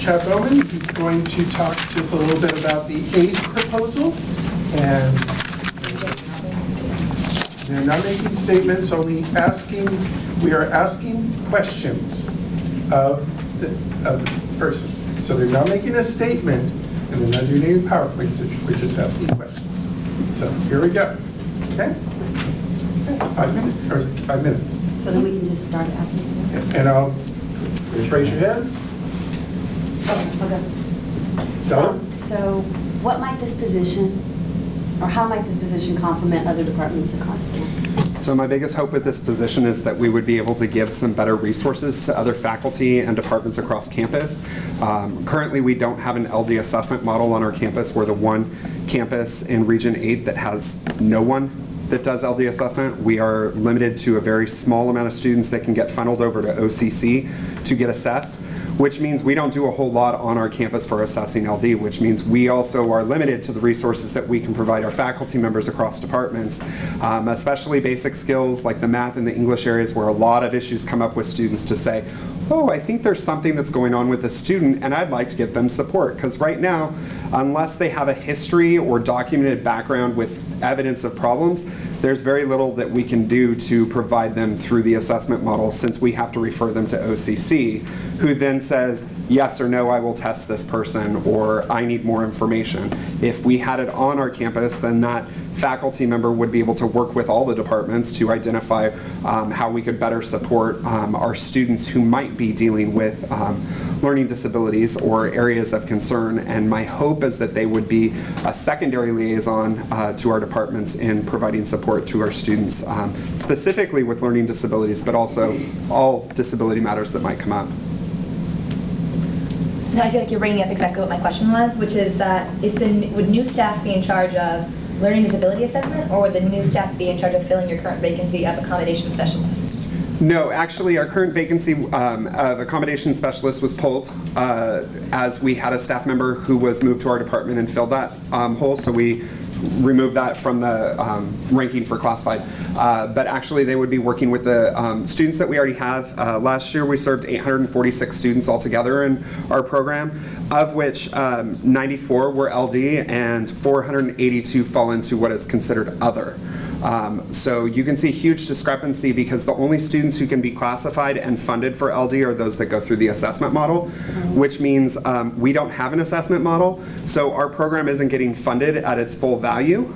Chad Bowman. He's going to talk to us a little bit about the ACE proposal. And they're not making statements, only asking, we are asking questions of the person. So they're not making a statement, and they're not doing any PowerPoints, we're just asking questions. So here we go, okay? 5 minutes, or 5 minutes. So then we can just start asking. And I'll, just raise your hands. Okay. So what might this position, or how might this position complement other departments at Cosmetology? So my biggest hope with this position is that we would be able to give some better resources to other faculty and departments across campus. Currently we don't have an LD assessment model on our campus. We're the one campus in Region 8 that has no one that does LD assessment. We are limited to a very small amount of students that can get funneled over to OCC to get assessed, which means we don't do a whole lot on our campus for assessing LD, which means we also are limited to the resources that we can provide our faculty members across departments, especially basic skills like the math and the English areas where a lot of issues come up with students to say, oh, I think there's something that's going on with the student and I'd like to get them support. Because right now, unless they have a history or documented background with evidence of problems, there's very little that we can do to provide them through the assessment model, since we have to refer them to OCC, who then says, yes or no, I will test this person, or I need more information. If we had it on our campus, then that faculty member would be able to work with all the departments to identify how we could better support our students who might be dealing with learning disabilities or areas of concern. And my hope is that they would be a secondary liaison to our departments in providing support to our students, specifically with learning disabilities, but also all disability matters that might come up. No, I feel like you're bringing up exactly what my question was, which is that would new staff be in charge of learning disability assessment, or would the new staff be in charge of filling your current vacancy of accommodation specialist? No, actually our current vacancy of accommodation specialist was pulled as we had a staff member who was moved to our department and filled that hole, so we removed that from the ranking for classified. But actually they would be working with the students that we already have. Last year we served 846 students altogether in our program, of which 94 were LD and 482 fall into what is considered other. So you can see huge discrepancy because the only students who can be classified and funded for LD are those that go through the assessment model, which means we don't have an assessment model, so our program isn't getting funded at its full value.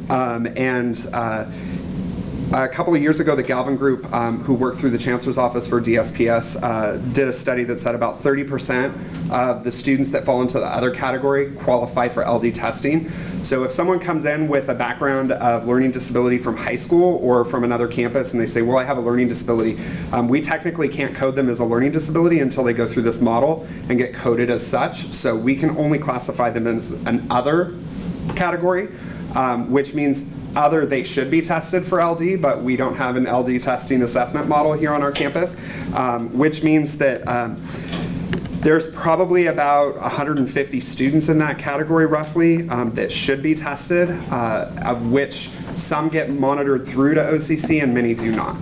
A couple of years ago, the Galvin Group, who worked through the Chancellor's Office for DSPS, did a study that said about 30% of the students that fall into the other category qualify for LD testing. So if someone comes in with a background of learning disability from high school or from another campus and they say, well, I have a learning disability, we technically can't code them as a learning disability until they go through this model and get coded as such. So we can only classify them as an other category, which means other, they should be tested for LD, but we don't have an LD testing assessment model here on our campus, which means that there's probably about 150 students in that category roughly that should be tested, of which some get monitored through to OCC and many do not.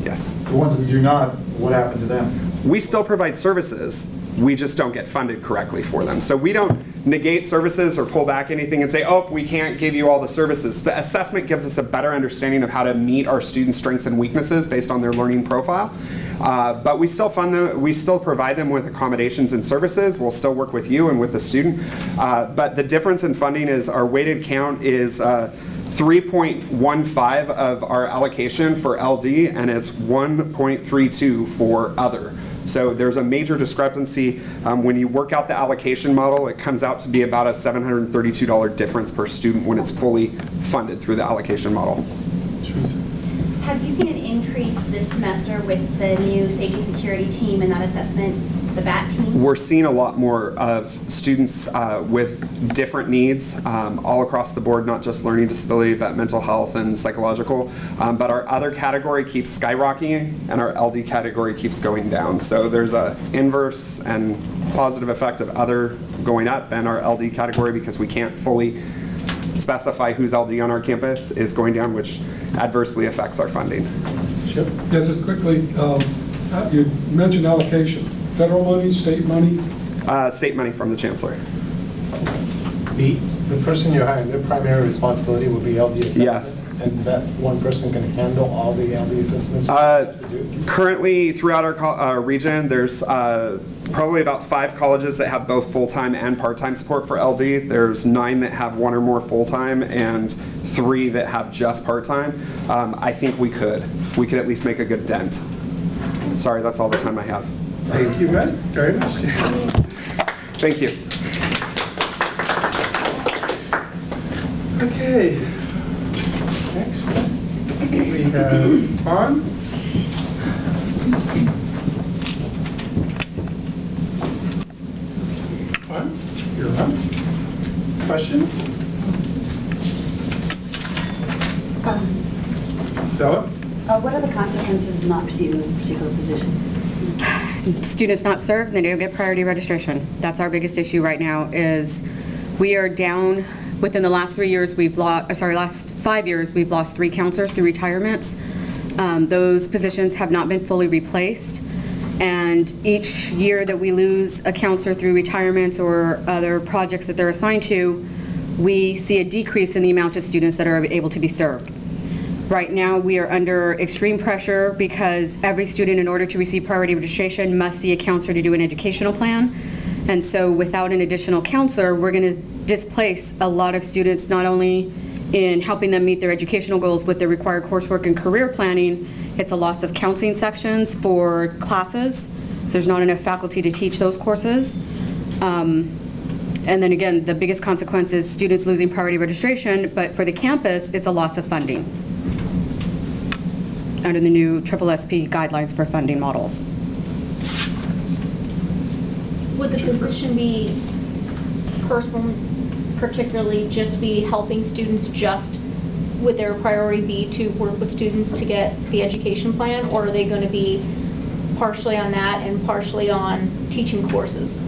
Yes? The ones that do not, what happened to them? We still provide services. We just don't get funded correctly for them. So we don't negate services or pull back anything and say, oh, we can't give you all the services. The assessment gives us a better understanding of how to meet our students' strengths and weaknesses based on their learning profile. But we still fund them, we still provide them with accommodations and services. We'll still work with you and with the student. But the difference in funding is our weighted count is 3.15 of our allocation for LD, and it's 1.32 for other. So there's a major discrepancy. When you work out the allocation model, it comes out to be about a $732 difference per student when it's fully funded through the allocation model. Have you seen an increase this semester with the new safety security team and that assessment, the BAT team? We're seeing a lot more of students with different needs all across the board, not just learning disability, but mental health and psychological. But our other category keeps skyrocketing and our LD category keeps going down. So there's an inverse and positive effect of other going up and our LD category, because we can't fully specify who's LD on our campus, is going down, which adversely affects our funding. Chip? Yeah, just quickly, you mentioned allocation. Federal money, state money? State money from the chancellor. The person you're hiring, their primary responsibility will be LD assessment? Yes. And that one person can handle all the LD assessments? Currently, throughout our region, there's probably about 5 colleges that have both full-time and part-time support for LD. There's 9 that have 1 or more full-time and 3 that have just part-time. I think we could at least make a good dent. Sorry, that's all the time I have. Thank you very much. Thank you. Okay. Next, we have Vaughn. Vaughn, you're up. Questions? Stella? What are the consequences of not receiving this particular position? Students not served, they don't get priority registration. That's our biggest issue right now. Is we are down within the last 3 years. Last 5 years, we've lost 3 counselors through retirements. Those positions have not been fully replaced, and each year that we lose a counselor through retirements or other projects that they're assigned to, we see a decrease in the amount of students that are able to be served. Right now, we are under extreme pressure because every student, in order to receive priority registration, must see a counselor to do an educational plan. And so without an additional counselor, we're going to displace a lot of students, not only in helping them meet their educational goals with their required coursework and career planning. It's a loss of counseling sections for classes, so there's not enough faculty to teach those courses. And then again, the biggest consequence is students losing priority registration, but for the campus, it's a loss of funding under the new SSSP guidelines for funding models. Would the position be particularly just be helping students, would their priority be to work with students to get the education plan, or are they going to be partially on that and partially on teaching courses?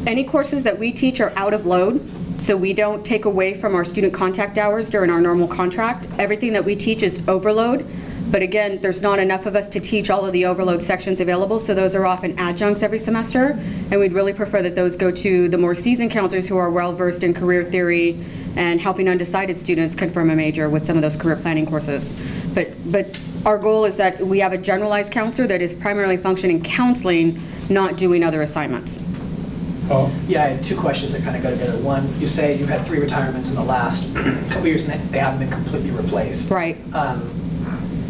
Any courses that we teach are out of load, so we don't take away from our student contact hours during our normal contract. Everything that we teach is overload. But again, there's not enough of us to teach all of the overload sections available, so those are often adjuncts every semester, and we'd really prefer that those go to the more seasoned counselors who are well-versed in career theory and helping undecided students confirm a major with some of those career planning courses. But our goal is that we have a generalized counselor that is primarily functioning counseling, not doing other assignments. Oh. Yeah, I had 2 questions that kind of go together. One, you say you had 3 retirements in the last couple of years and they haven't been completely replaced. Right.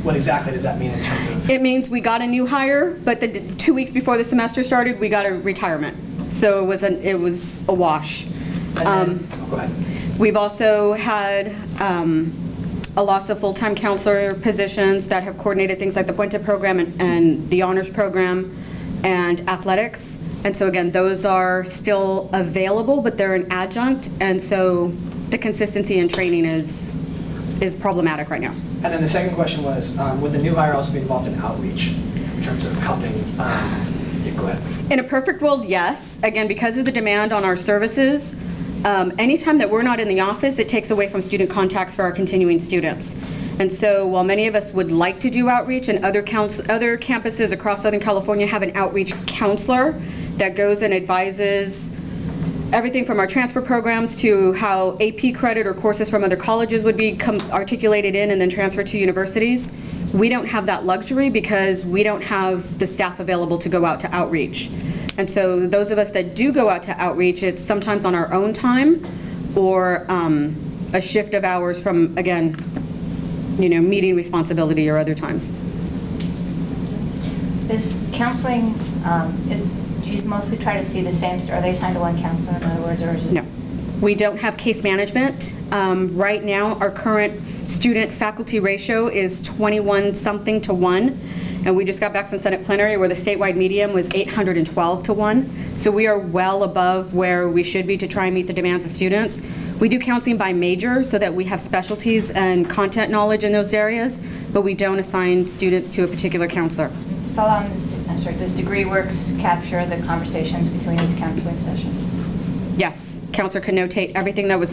What exactly does that mean in terms of? It means we got a new hire, but 2 weeks before the semester started, we got a retirement. So it was a wash. Go ahead. We've also had a loss of full-time counselor positions that have coordinated things like the Puente program and the honors program and athletics. And so again, those are still available, but they're an adjunct, and so the consistency in training is problematic right now. And then the second question was, would the new hire also be involved in outreach in terms of helping? Go ahead. In a perfect world, yes. Again, because of the demand on our services, anytime that we're not in the office, it takes away from student contacts for our continuing students. And so while many of us would like to do outreach, and other campuses across Southern California have an outreach counselor that goes and advises everything from our transfer programs to how AP credit or courses from other colleges would be articulated in and then transferred to universities. We don't have that luxury because we don't have the staff available to go out to outreach. And so those of us that do go out to outreach, it's sometimes on our own time or a shift of hours from, again, meeting responsibility or other times. Is counseling, do you mostly try to see the same, are they assigned to one counselor in other words, or is it? No. We don't have case management. Right now, our current student-faculty ratio is 21-something to 1, and we just got back from Senate plenary where the statewide median was 812 to 1. So we are well above where we should be to try and meet the demands of students. We do counseling by major so that we have specialties and content knowledge in those areas, but we don't assign students to a particular counselor. To follow on this, I'm sorry, does DegreeWorks capture the conversations between each counseling session? Yes. Counselor can notate everything that was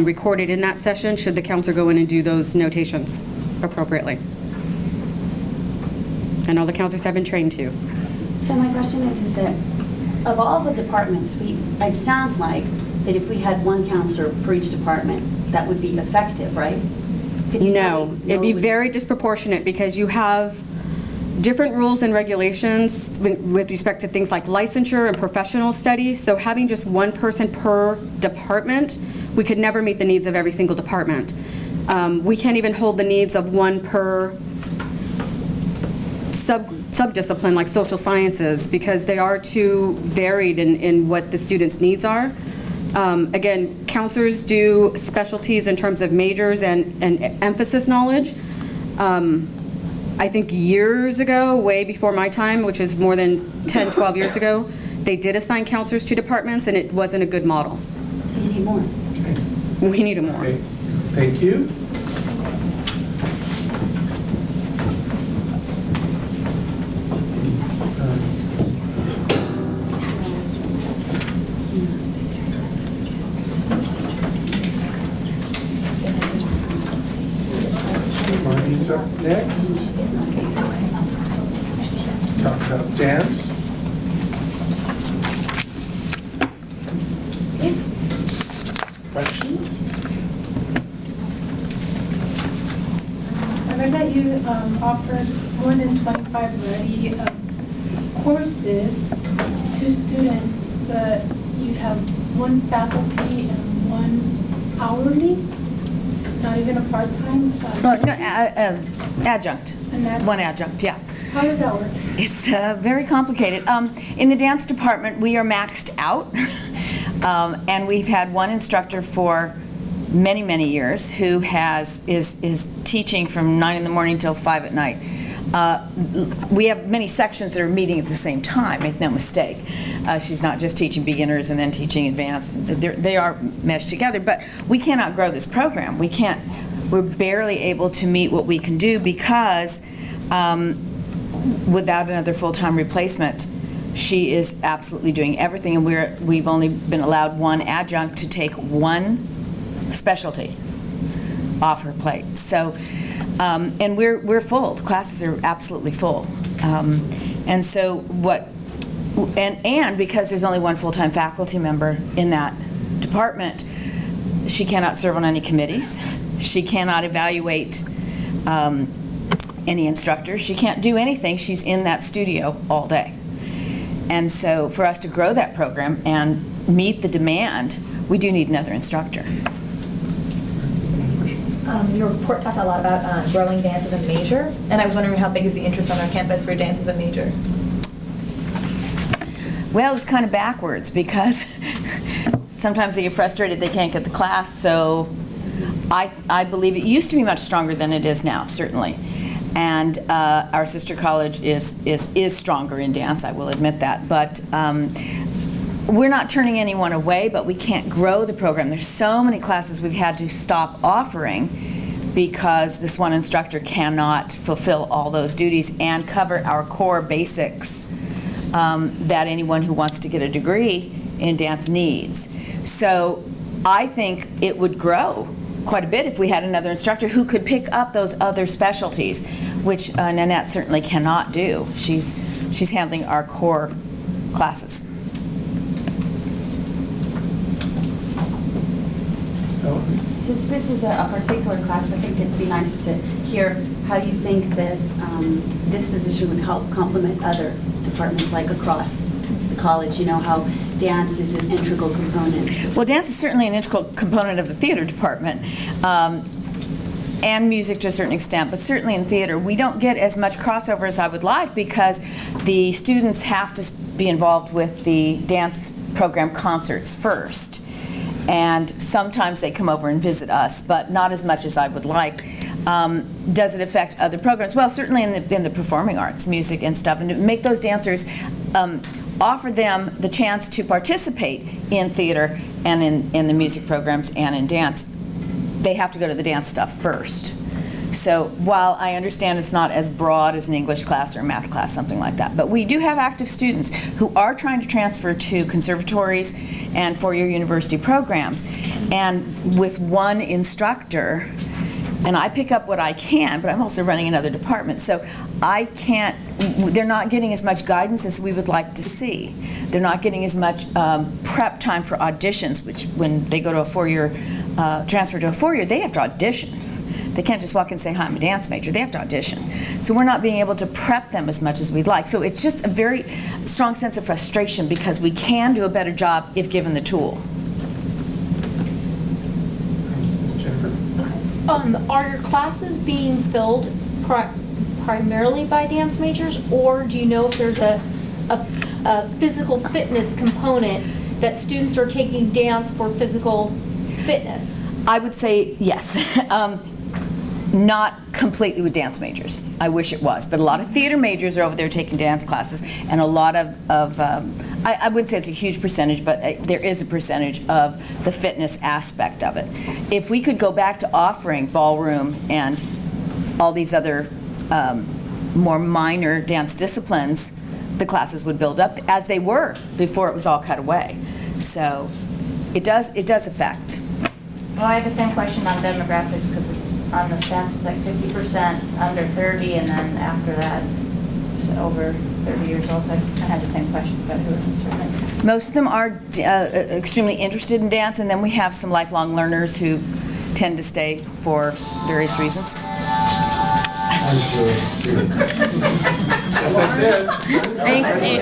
recorded in that session should the counselor go in and do those notations appropriately. And all the counselors have been trained to. So my question is that of all the departments, it sounds like that if we had one counselor per each department, that would be effective, right? Can you tell No, me? it'd be No, very disproportionate because you have different rules and regulations with respect to things like licensure and professional studies. So having just one person per department, we could never meet the needs of every single department. We can't even hold the needs of one per subdiscipline like social sciences because they are too varied in what the students' needs are. Again, counselors do specialties in terms of majors and emphasis knowledge. I think years ago, way before my time, which is more than 10, 12 years ago, they did assign counselors to departments and it wasn't a good model. So you need more. We need more. Okay. Thank you. Marnie's up next. Talk about dance. Questions? I read that you offered more than 25 variety of courses to students, but you have one faculty and one hourly, not even a part-time? Adjunct. One adjunct, yeah. How does that work? It's very complicated. In the dance department, we are maxed out, and we've had one instructor for many, many years who is teaching from 9 in the morning till 5 at night. We have many sections that are meeting at the same time, make no mistake. She's not just teaching beginners and then teaching advanced. They are meshed together, but we cannot grow this program. We're barely able to meet what we can do because without another full-time replacement, she is absolutely doing everything, and we've only been allowed one adjunct to take one specialty off her plate. So, and we're full. The classes are absolutely full, and so and because there's only one full-time faculty member in that department, she cannot serve on any committees. She cannot evaluate any instructors. She can't do anything. She's in that studio all day. And so for us to grow that program and meet the demand, we do need another instructor. Your report talked a lot about growing dance as a major, and I was wondering how big is the interest on our campus for dance as a major? Well, it's kind of backwards because sometimes they get frustrated they can't get the class, so I believe it used to be much stronger than it is now, certainly. And our sister college is stronger in dance, I will admit that. But we're not turning anyone away, but we can't grow the program. There's so many classes we've had to stop offering because this one instructor cannot fulfill all those duties and cover our core basics that anyone who wants to get a degree in dance needs. So I think it would grow quite a bit if we had another instructor who could pick up those other specialties, which Nanette certainly cannot do. She's handling our core classes. Since this is a particular class, I think it'd be nice to hear how you think that this position would help complement other departments like across the college. You know, how dance is an integral component. Well, dance is certainly an integral component of the theater department. And music to a certain extent, but certainly in theater. We don't get as much crossover as I would like because the students have to be involved with the dance program concerts first. And sometimes they come over and visit us, but not as much as I would like. Does it affect other programs? Well, certainly in the performing arts, music and stuff, and to make those dancers, offer them the chance to participate in theater and in the music programs and in dance. They have to go to the dance stuff first. So while I understand it's not as broad as an English class or a math class, something like that, but we do have active students who are trying to transfer to conservatories and four-year university programs. And with one instructor, and I pick up what I can, but I'm also running another department, so I can't they're not getting as much guidance as we would like to see. They're not getting as much prep time for auditions, which when they go to a four-year, transfer to a four-year, they have to audition. They can't just walk in and say, hi, I'm a dance major. They have to audition. So we're not being able to prep them as much as we'd like. So it's just a very strong sense of frustration because we can do a better job if given the tool. Are your classes being filled primarily by dance majors, or do you know if there's a physical fitness component that students are taking dance for physical fitness? I would say yes. Not completely with dance majors. I wish it was, but a lot of theater majors are over there taking dance classes, and a lot of I wouldn't say it's a huge percentage, but there is a percentage of the fitness aspect of it. If we could go back to offering ballroom and all these other more minor dance disciplines, the classes would build up as they were before it was all cut away. So it does affect. Well, I have the same question on demographics because on the stats it's like 50% under 30, and then after that it's over 30 years old. So I had the same question about who are concerned. Most of them are extremely interested in dance, and then we have some lifelong learners who tend to stay for various reasons. I'm sure. That's it. Thank you.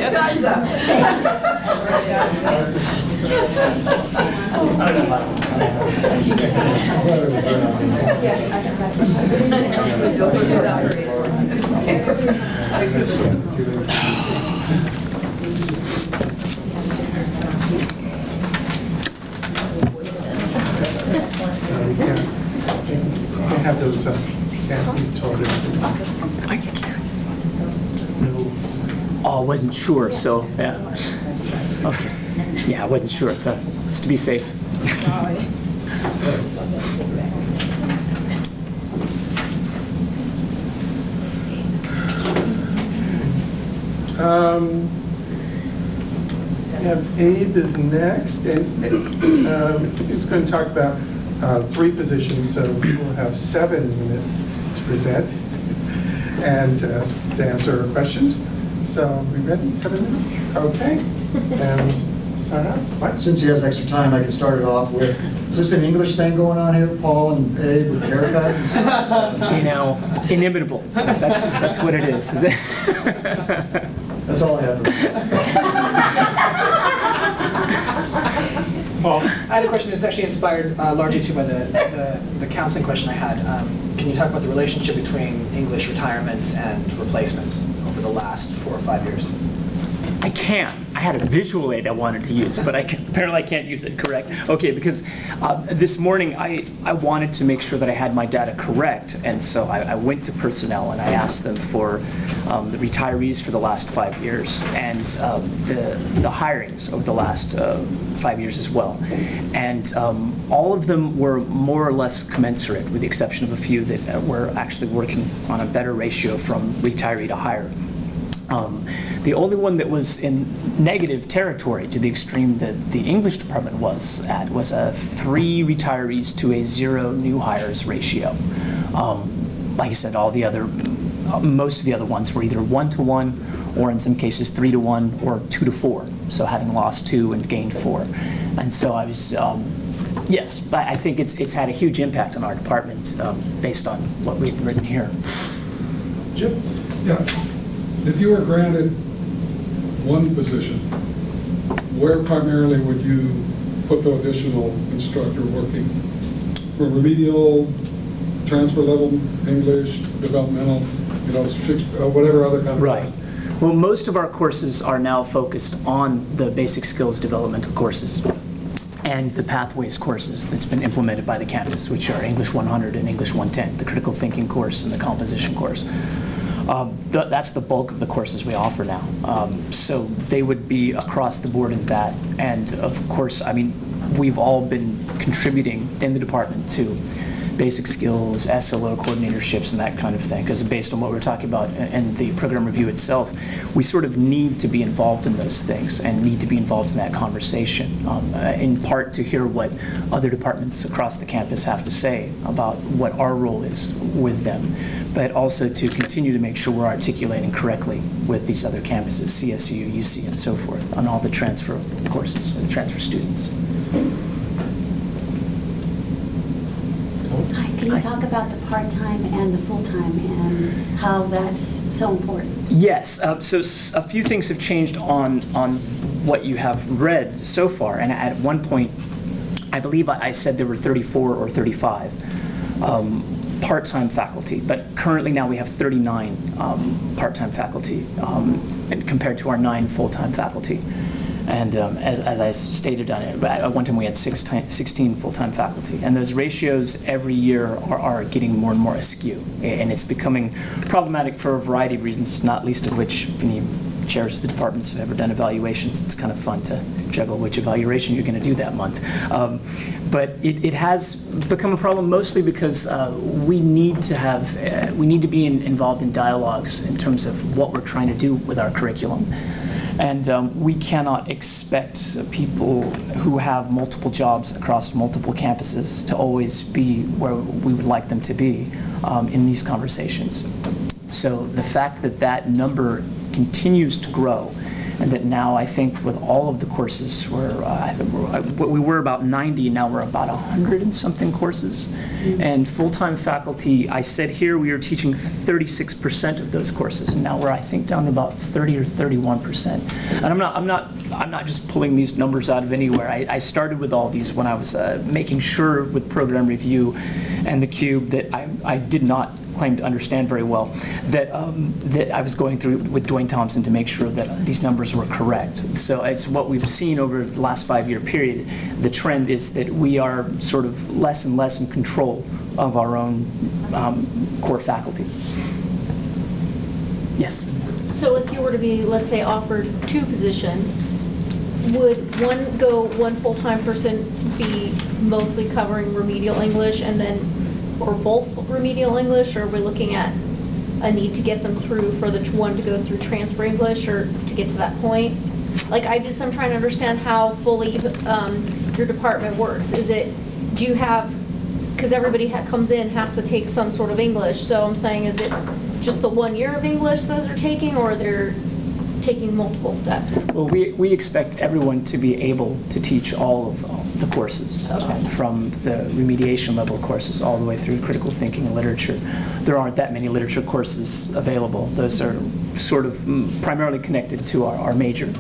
Can't have those can't be told. Oh, I wasn't sure, so, yeah. Okay. Yeah, I wasn't sure, so just to be safe. We have Abe is next, and he's going to talk about 3 positions, so we will have 7 minutes to present and to answer our questions. So are we ready? 7 minutes? Okay. And we'll start out. What? Since he has extra time, I can start it off with, is this an English thing going on here, Paul and Abe with the haircuts? You know, inimitable. That's what it is. That's all I have for Paul? I had a question that's actually inspired largely too by the counseling question I had. Can you talk about the relationship between English retirements and replacements over the last 4 or 5 years? I can. I had a visual aid I wanted to use, but apparently I can't use it, correct? Okay, because this morning I wanted to make sure that I had my data correct, and so I went to personnel and I asked them for the retirees for the last 5 years and the hirings over the last 5 years as well. And all of them were more or less commensurate, with the exception of a few that were actually working on a better ratio from retiree to hire. The only one that was in negative territory to the extreme that the English department was at was a 3 retirees to a 0 new hires ratio. Like I said, all the other, most of the other ones were either 1-to-1 or in some cases 3-to-1 or 2-to-4. So having lost 2 and gained 4. And so I was, yes, but I think it's had a huge impact on our department based on what we've written here. Jim? Yeah. If you were granted one position, where primarily would you put the additional instructor working? For remedial, transfer level, English, developmental, you know, whatever other kind of. Right. Well, most of our courses are now focused on the basic skills developmental courses and the pathways courses that's been implemented by the campus, which are English 100 and English 110, the critical thinking course and the composition course. That's the bulk of the courses we offer now. So they would be across the board in that. And of course, I mean, we've all been contributing in the department to basic skills, SLO coordinatorships, and that kind of thing. Because based on what we're talking about and the program review itself, we sort of need to be involved in those things and need to be involved in that conversation, in part to hear what other departments across the campus have to say about what our role is with them, but also to continue to make sure we're articulating correctly with these other campuses, CSU, UC, and so forth, on all the transfer courses and transfer students. Hi, can you talk about the part-time and the full-time and how that's so important? Yes, so a few things have changed on what you have read so far, and at one point, I believe I said there were 34 or 35 part-time faculty, but currently now we have 39 part-time faculty and compared to our 9 full-time faculty. And as I stated on it, at one time we had 16 full-time faculty. And those ratios every year are getting more and more askew. And it's becoming problematic for a variety of reasons, not least of which, if any chairs of the departments have ever done evaluations, it's kind of fun to juggle which evaluation you're going to do that month. But it has become a problem mostly because we need to be involved in dialogues in terms of what we're trying to do with our curriculum. And we cannot expect people who have multiple jobs across multiple campuses to always be where we would like them to be in these conversations. So the fact that that number continues to grow, and that now I think with all of the courses, we were about 90, now we're about 100 and something courses. And full-time faculty, I said here we are teaching 36% of those courses, and now we're, I think, down to about 30 or 31%. And I'm not just pulling these numbers out of anywhere. I started with all these when I was making sure with program review and the Cube that I did not claim to understand very well, that I was going through with Dwayne Thompson to make sure that these numbers were correct. So it's what we've seen over the last 5-year period. The trend is that we are sort of less and less in control of our own core faculty. Yes? So if you were to be, let's say, offered 2 positions, would one full-time person be mostly covering remedial English and then, or both remedial English, or are we looking at a need to get them through for the one to go through transfer English or to get to that point? Like I'm trying to understand how fully your department works. Do you have, because everybody comes in has to take some sort of English, so I'm saying, is it just the 1 year of English that they're taking, or they're taking multiple steps? Well, we expect everyone to be able to teach all of the courses, from the remediation level courses all the way through critical thinking and literature. There aren't that many literature courses available. Those are sort of primarily connected to our major.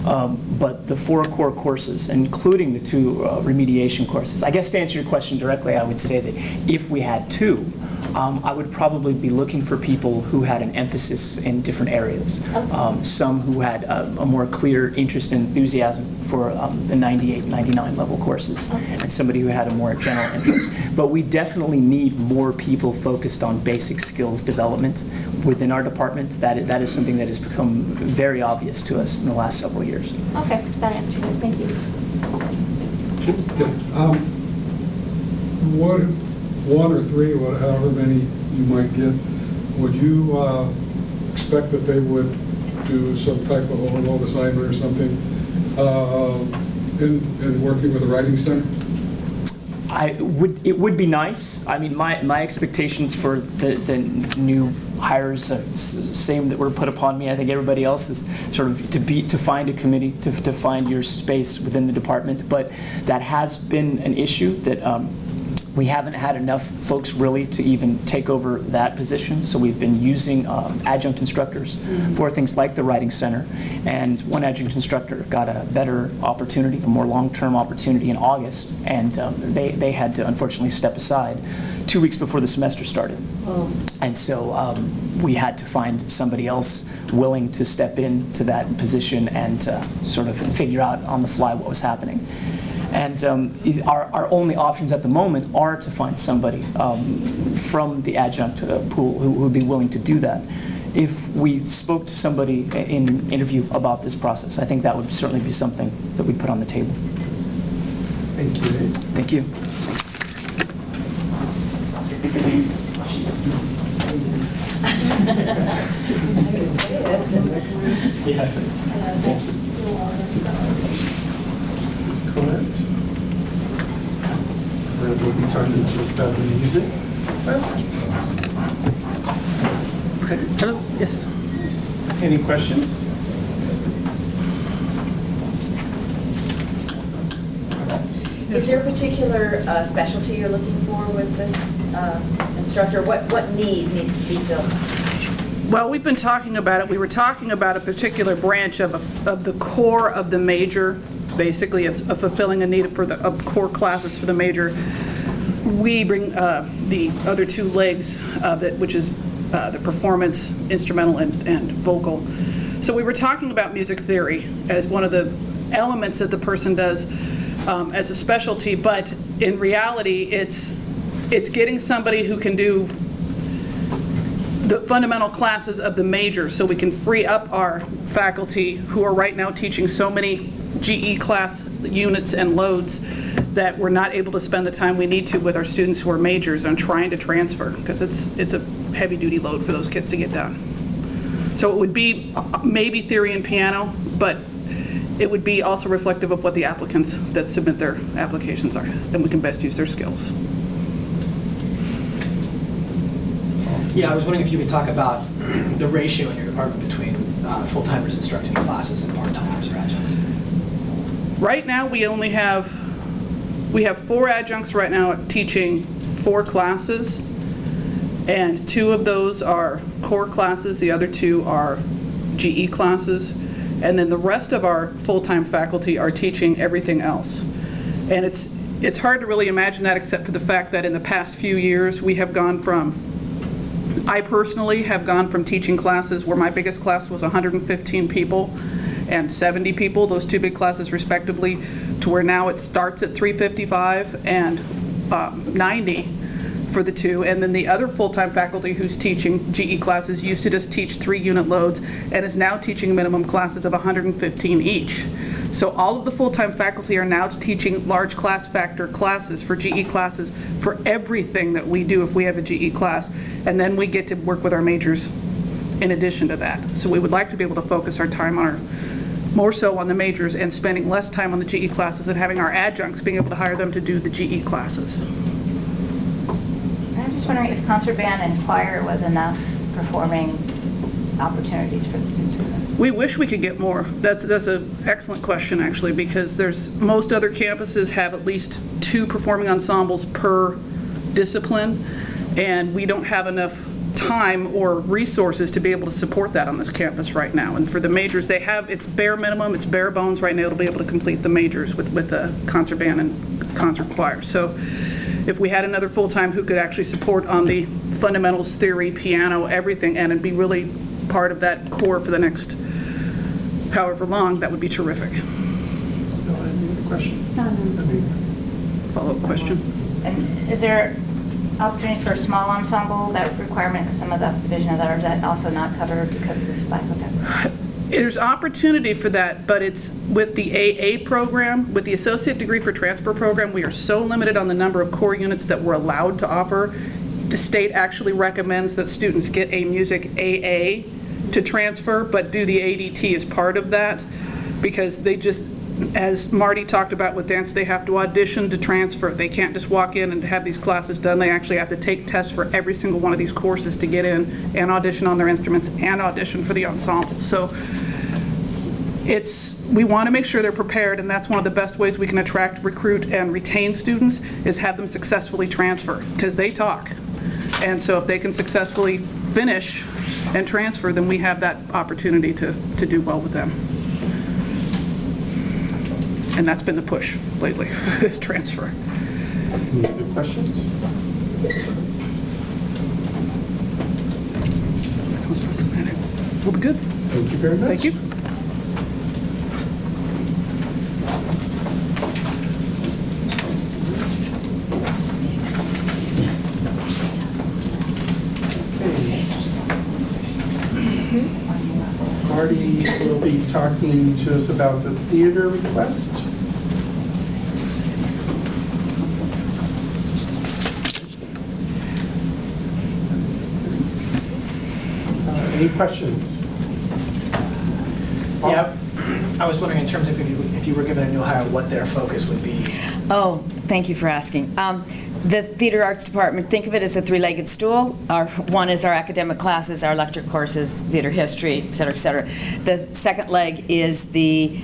But the 4 core courses, including the 2 remediation courses, I guess to answer your question directly, I would say that if we had 2, I would probably be looking for people who had an emphasis in different areas. Some who had a more clear interest and enthusiasm for the 98, 99 level courses, and somebody who had a more general interest. But we definitely need more people focused on basic skills development within our department. That is something that has become very obvious to us in the last several years. Okay, that answers it. Thank you. What, 1 or 3, however many you might get, would you expect that they would do some type of overload assignment or something in working with the Writing Center? It would be nice. I mean, my expectations for the new hires, same that were put upon me. I think everybody else is sort of to find a committee, to find your space within the department. But that has been an issue that we haven't had enough folks really to even take over that position, so we've been using adjunct instructors for things like the Writing Center. And one adjunct instructor got a better opportunity, a more long-term opportunity in August, and they had to unfortunately step aside 2 weeks before the semester started. And so we had to find somebody else willing to step into that position and sort of figure out on the fly what was happening. And our only options at the moment are to find somebody from the adjunct pool who would be willing to do that. If we spoke to somebody in an interview about this process, I think that would certainly be something that we'd put on the table. Thank you. Thank you. Is correct. We'll be talking to us about the music first. Hello, yes. Any questions? Is there a particular specialty you're looking for with this instructor? What need needs to be filled? Well, we've been talking about it. We were talking about a particular branch of the core of the major, basically of fulfilling a need for the core classes for the major. We bring the other two legs of it, which is the performance, instrumental, and vocal. So we were talking about music theory as one of the elements that the person does as a specialty, but in reality, it's getting somebody who can do the fundamental classes of the major so we can free up our faculty who are right now teaching so many GE class units and loads that we're not able to spend the time we need to with our students who are majors on trying to transfer, because it's a heavy duty load for those kids to get done. So it would be maybe theory and piano, but it would be also reflective of what the applicants that submit their applications are, and we can best use their skills. Yeah, I was wondering if you could talk about the ratio in your department between full-timers instructing the classes and part-timers or adjuncts. Right now, we have 4 adjuncts right now teaching 4 classes, and 2 of those are core classes, the other 2 are GE classes, and then the rest of our full-time faculty are teaching everything else. And it's hard to really imagine that, except for the fact that in the past few years we have gone from, I personally have gone from teaching classes where my biggest class was 115 people and 70 people, those 2 big classes respectively, to where now it starts at 355 and 90 for the 2, and then the other full-time faculty who's teaching GE classes used to just teach 3 unit loads and is now teaching minimum classes of 115 each. So all of the full-time faculty are now teaching large class factor classes for GE classes for everything that we do if we have a GE class, and then we get to work with our majors in addition to that. So we would like to be able to focus our time on more so on the majors and spending less time on the GE classes and having our adjuncts being able to hire them to do the GE classes. I'm just wondering if concert band and choir was enough performing opportunities for the students. We wish we could get more. That's an excellent question, actually, because most other campuses have at least 2 performing ensembles per discipline, and we don't have enough time or resources to be able to support that on this campus right now. And for the majors, it's bare minimum, it's bare bones right now to be able to complete the majors with the concert band and concert choir. So if we had another full-time who could actually support on the fundamentals, theory, piano, everything, and it'd be really part of that core for the next however long, that would be terrific. Still any other question? Follow-up question? And is there opportunity for a small ensemble, that requirement, because some of the division of that, or is that also not covered because of the lack of that? There's opportunity for that, but it's with the AA program, with the Associate Degree for Transfer program, we are so limited on the number of core units that we're allowed to offer. The state actually recommends that students get a music AA to transfer, but do the ADT as part of that, because they just, as Marty talked about with dance, they have to audition to transfer. They can't just walk in and have these classes done. They actually have to take tests for every single one of these courses to get in and audition on their instruments and audition for the ensembles. So we want to make sure they're prepared, and that's one of the best ways we can attract, recruit, and retain students is have them successfully transfer, because they talk. And so if they can successfully finish and transfer, then we have that opportunity to do well with them. And that's been the push lately, is transfer. Any other questions? We'll be good. Thank you very much. Thank you. Marty will be talking to us about the theater request. Any questions? Yeah, I was wondering in terms of if you were given a new hire, what their focus would be. Oh, thank you for asking. The theater arts department, think of it as a three-legged stool. One is our academic classes, our lecture courses, theater history, et cetera, et cetera. The second leg is the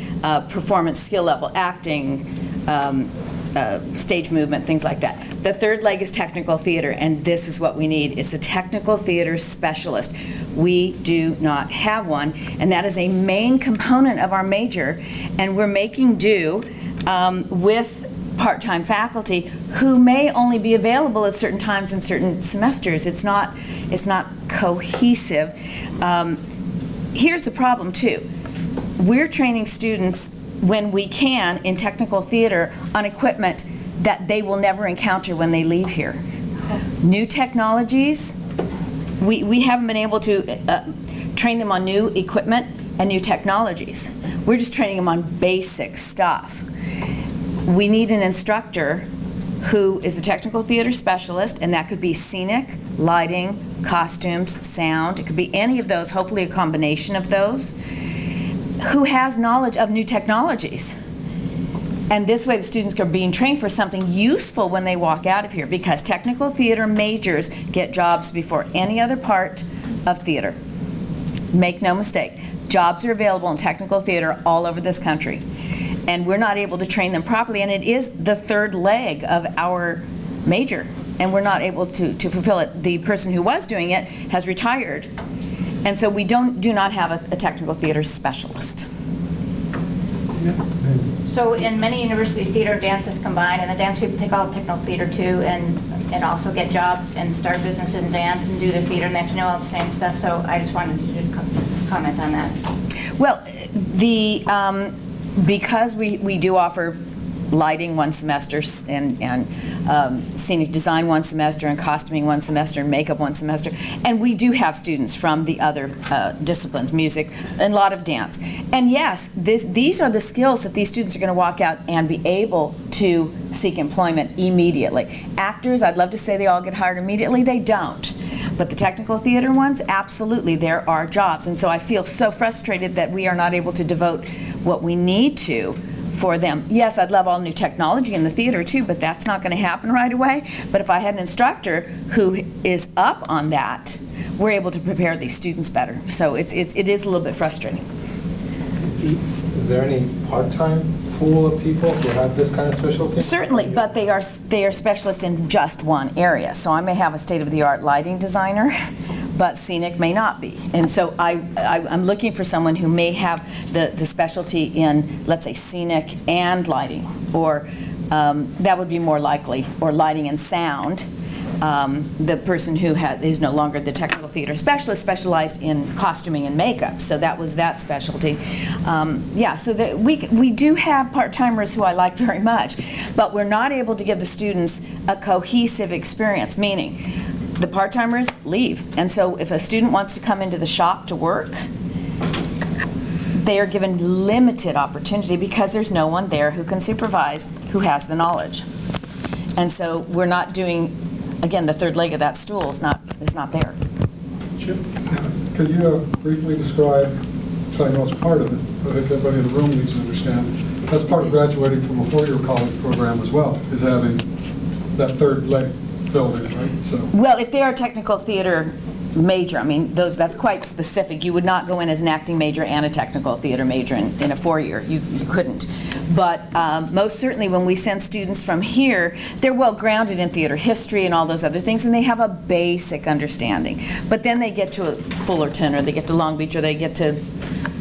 performance skill level, acting, stage movement, things like that. The third leg is technical theater, and this is what we need. It's a technical theater specialist. We do not have one, and that is a main component of our major, and we're making do with part-time faculty who may only be available at certain times in certain semesters. It's not cohesive. Here's the problem too. We're training students when we can in technical theater on equipment that they will never encounter when they leave here. New technologies, we haven't been able to train them on new equipment and new technologies. We're just training them on basic stuff. We need an instructor who is a technical theater specialist, and that could be scenic, lighting, costumes, sound. It could be any of those, hopefully a combination of those, who has knowledge of new technologies. And this way the students are being trained for something useful when they walk out of here, because technical theater majors get jobs before any other part of theater. Make no mistake, jobs are available in technical theater all over this country. And we're not able to train them properly, and it is the third leg of our major, and we're not able to fulfill it. The person who was doing it has retired, and so we do not have a technical theater specialist. So in many universities, theater and dance is combined, and the dance people take all the technical theater too, and also get jobs and start businesses in dance and do the theater, and they have to know all the same stuff. So I just wanted you to comment on that. Well, because we do offer lighting one semester and scenic design one semester and costuming one semester and makeup one semester, and we do have students from the other disciplines, music and a lot of dance. And yes, these are the skills that these students are going to walk out and be able to seek employment immediately. Actors, I'd love to say they all get hired immediately. They don't. But the technical theater ones, absolutely, there are jobs. And so I feel so frustrated that we are not able to devote what we need to for them. Yes, I'd love all new technology in the theater too, but that's not going to happen right away. But if I had an instructor who is up on that, we're able to prepare these students better. So it is a little bit frustrating. Is there any part-time pool of people who have this kind of specialty? Certainly, but they are specialists in just one area. So I may have a state-of-the-art lighting designer, but scenic may not be. And so I'm looking for someone who may have the specialty in, let's say, scenic and lighting, or that would be more likely, or lighting and sound. The person who is no longer the technical theater specialist specialized in costuming and makeup, so that was that specialty. Yeah, so that we do have part-timers who I like very much, but we're not able to give the students a cohesive experience, meaning the part-timers leave. And so if a student wants to come into the shop to work, they are given limited opportunity because there's no one there who can supervise, who has the knowledge. And so we're not doing, again, the third leg of that stool is not there. Could you briefly describe, because I know it's part of it, but if everybody in the room needs to understand, that's part of graduating from a four-year college program as well, is having that third leg filled in, right? So. Well, if they are technical theater major, I mean, that's quite specific. You would not go in as an acting major and a technical theater major in a four-year. You couldn't. But most certainly when we send students from here, they're well grounded in theater history and all those other things, and they have a basic understanding. But then they get to Fullerton, or they get to Long Beach, or they get to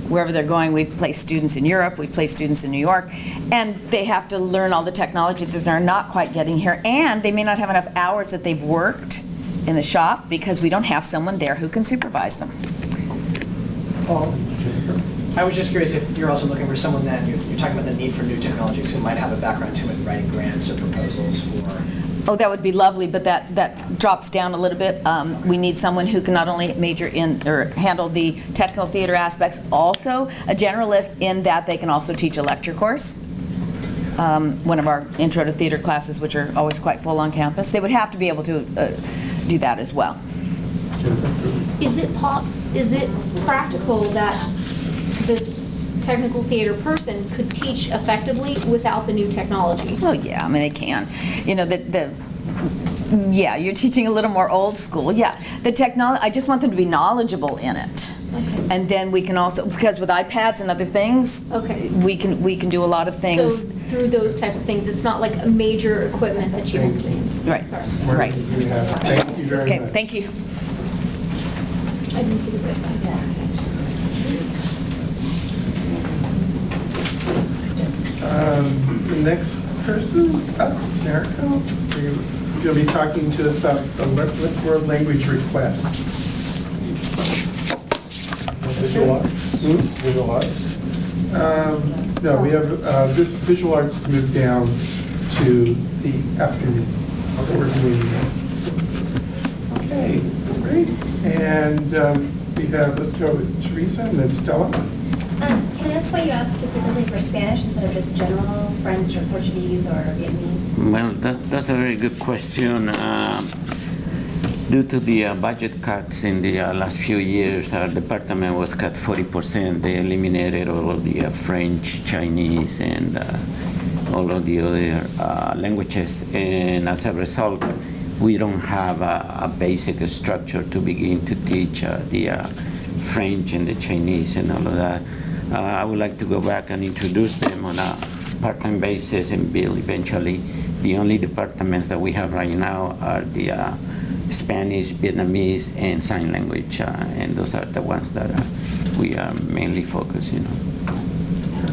wherever they're going. We've placed students in Europe, we've placed students in New York, and they have to learn all the technology that they're not quite getting here, and they may not have enough hours that they've worked in the shop because we don't have someone there who can supervise them. I was just curious if you're also looking for someone then, you're talking about the need for new technologies, who might have a background too in writing grants or proposals for... Oh, that would be lovely, but that drops down a little bit. We need someone who can not only major in or handle the technical theater aspects, also a generalist in that they can also teach a lecture course. One of our intro to theater classes, which are always quite full on campus. They would have to be able to do that as well. Is it is it practical that the technical theater person could teach effectively without the new technology? Well, yeah, I mean, they can. You know, yeah, you're teaching a little more old school. Yeah, the technology, I just want them to be knowledgeable in it. Okay. And then we can also, because with iPads and other things, okay, we can do a lot of things. So through those types of things, it's not like a major equipment that you have to. Right. Sorry. Right. Thank you very Okay, much. thank you. I didn't see the question. The next person's up, Mariko. He's going to be talking to us about the world language request. Visual arts? Visual arts? No, we have, this visual arts has moved down to the afternoon. So we're doing that. Okay, great. And we have, let's go with Teresa and then Stella. Can I ask why you asked specifically for Spanish instead of just general French or Portuguese or Vietnamese? Well, that's a very good question. Due to the budget cuts in the last few years, our department was cut 40%. They eliminated all of the French, Chinese, and all of the other languages. And as a result, we don't have a basic structure to begin to teach the French and the Chinese and all of that. I would like to go back and introduce them on a part-time basis and build eventually. The only departments that we have right now are the Spanish, Vietnamese, and sign language, and those are the ones that we are mainly focusing on.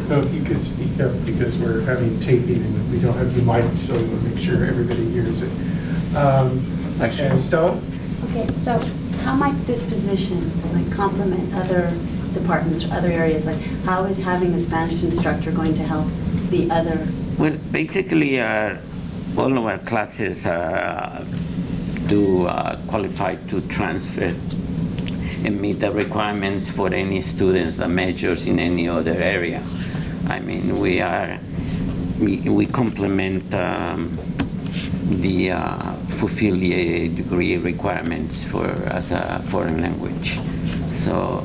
So if you could speak up, because we're having taping and we don't have the mic, so we'll make sure everybody hears it. And Stella? Okay, so how might this position complement other departments or other areas? Like, how is having a Spanish instructor going to help the other? Well, basically, all of our classes do qualify to transfer and meet the requirements for any students that majors in any other area. I mean, we complement the fulfill the degree requirements for as a foreign language. So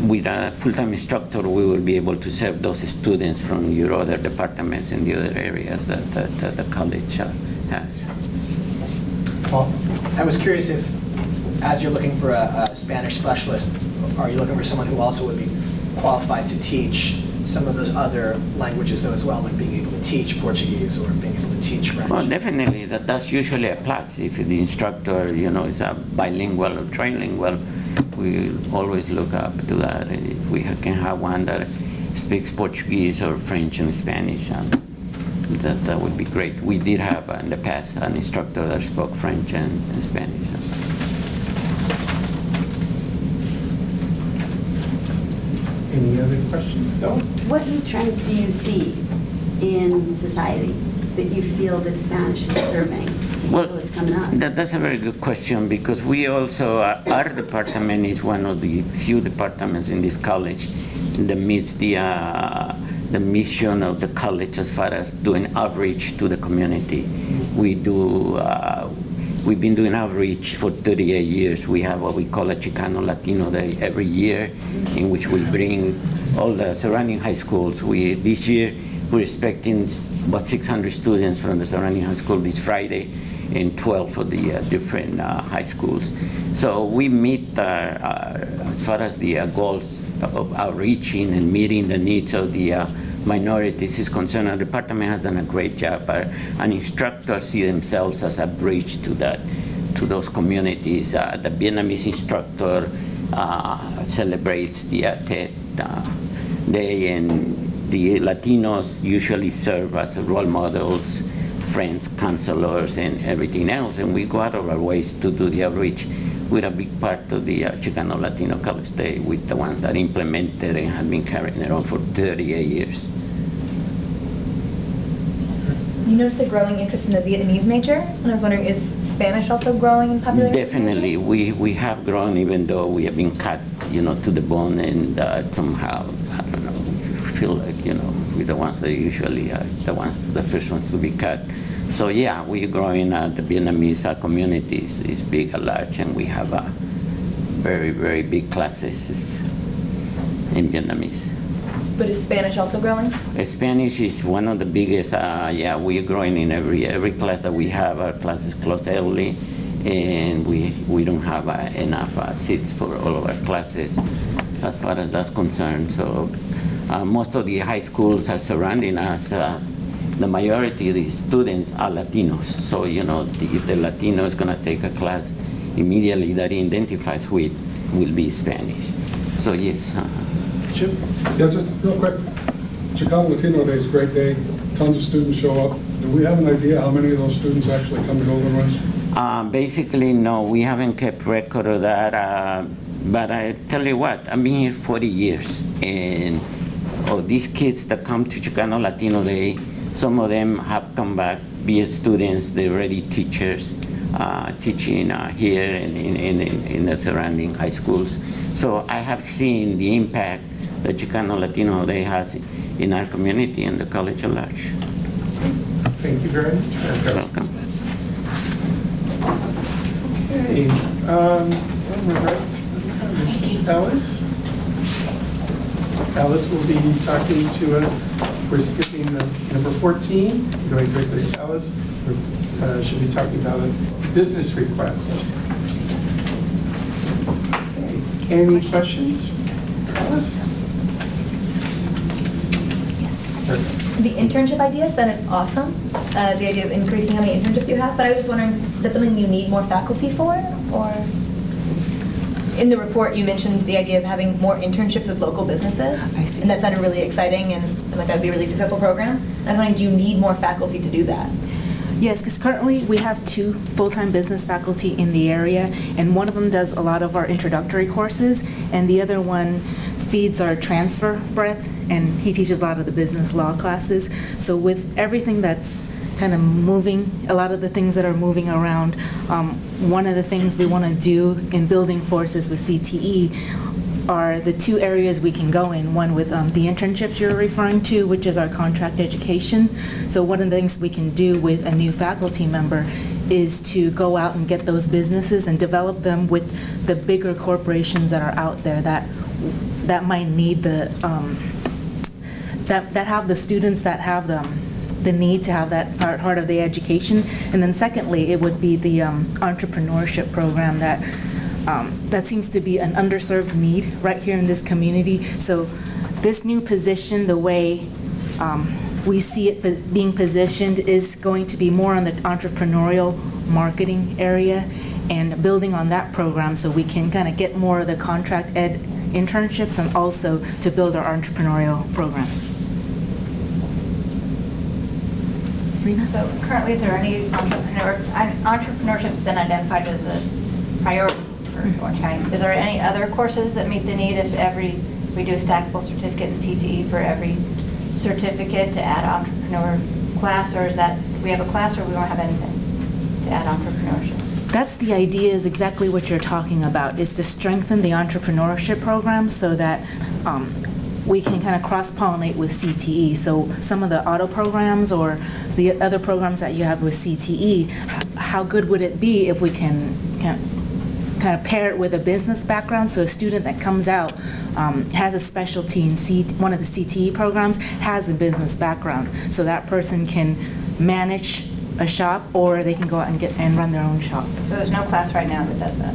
with a full-time instructor, we will be able to serve those students from your other departments in the other areas that the college has. I was curious if, as you're looking for a Spanish specialist, are you looking for someone who also would be qualified to teach some of those other languages though as well, like being able to teach Portuguese or being able to teach French? Well, definitely, that's usually a plus. If the instructor, is a bilingual or trilingual, we always look up to that. If we can have one that speaks Portuguese or French and Spanish, that would be great. We did have in the past an instructor that spoke French and Spanish. Any other questions, Stella? What new trends do you see in society that you feel that Spanish is serving? Well, it's coming up. That's a very good question, because we also, our department is one of the few departments in this college that meets the mission of the college as far as doing outreach to the community. We've been doing outreach for 38 years. We have what we call a Chicano Latino Day every year, in which we bring all the surrounding high schools. This year, we're expecting about 600 students from the surrounding high school this Friday, and 12 of the different high schools. So we meet, as far as the goals of outreaching and meeting the needs of the minorities is concerned. Our department has done a great job. And instructors see themselves as a bridge to those communities. The Vietnamese instructor celebrates the Tet Day, and the Latinos usually serve as role models, friends, counselors, and everything else. And we go out of our ways to do the outreach. We're a big part of the Chicano Latino College Day, with the ones that implemented and have been carrying it on for 38 years. You noticed a growing interest in the Vietnamese major, and I was wondering, is Spanish also growing in popularity? Definitely, we have grown, even though we have been cut, to the bone, and somehow, I don't know, we feel like, we're the ones that usually are the first ones to be cut. So yeah, we're growing. The Vietnamese community is big and large, and we have very, very big classes in Vietnamese. But is Spanish also growing? Spanish is one of the biggest. Yeah, we're growing in every class that we have. Our class is closed early, and we don't have enough seats for all of our classes as far as that's concerned. So most of the high schools are surrounding us. The majority of the students are Latinos. So, you know, if the Latino is going to take a class, immediately that he identifies with will be Spanish. So yes. Chip? Yeah, just real quick. Chicano Latino Day is a great day. Tons of students show up. Do we have an idea how many of those students actually come to Golden West? Basically, no. We haven't kept record of that. But I tell you what, I've been here 40 years. And these kids that come to Chicano Latino Day, some of them have come back, be students, they're already teachers, teaching here in the surrounding high schools. So I have seen the impact that Chicano Latino Day has in our community and the college at large. Thank you very much. You're welcome. Okay, Alice? Alice will be talking to us. We're skipping number 14, going quickly. Alice should be talking about a business request. Okay. Any questions? Alice? Yes. The internship idea sounded awesome. The idea of increasing how many internships you have, but I was just wondering, is that something you need more faculty for, or? In the report, you mentioned the idea of having more internships with local businesses. I see. And that sounded really exciting and like that would be a really successful program. I was wondering, do you need more faculty to do that? Yes, because currently we have 2 full-time business faculty in the area, and one of them does a lot of our introductory courses, and the other one feeds our transfer breadth, and he teaches a lot of the business law classes. So with everything that's kind of moving, a lot of the things that are moving around, one of the things we want to do in building forces with CTE are the 2 areas we can go in. One with the internships you're referring to, which is our contract education. So one of the things we can do with a new faculty member is to go out and get those businesses and develop them with the bigger corporations that are out there that might need the, that have the students that have the need to have that part of the education. And then secondly, it would be the entrepreneurship program that seems to be an underserved need right here in this community. So this new position, the way we see it being positioned, is going to be more on the entrepreneurial marketing area and building on that program so we can kind of get more of the contract ed internships and also to build our entrepreneurial program. So currently, is there any entrepreneurship's been identified as a priority for Orange County? Is there any other courses that meet the need if we do a stackable certificate in CTE for every certificate to add entrepreneur class, or is that we have a class or we don't have anything to add entrepreneurship? That's the idea, is exactly what you're talking about, is to strengthen the entrepreneurship program so that we can kind of cross-pollinate with CTE. So some of the auto programs or the other programs that you have with CTE, how good would it be if we can kind of pair it with a business background, so a student that comes out has a specialty in one of the CTE programs, has a business background, so that person can manage a shop or they can go out and run their own shop. So there's no class right now that does that?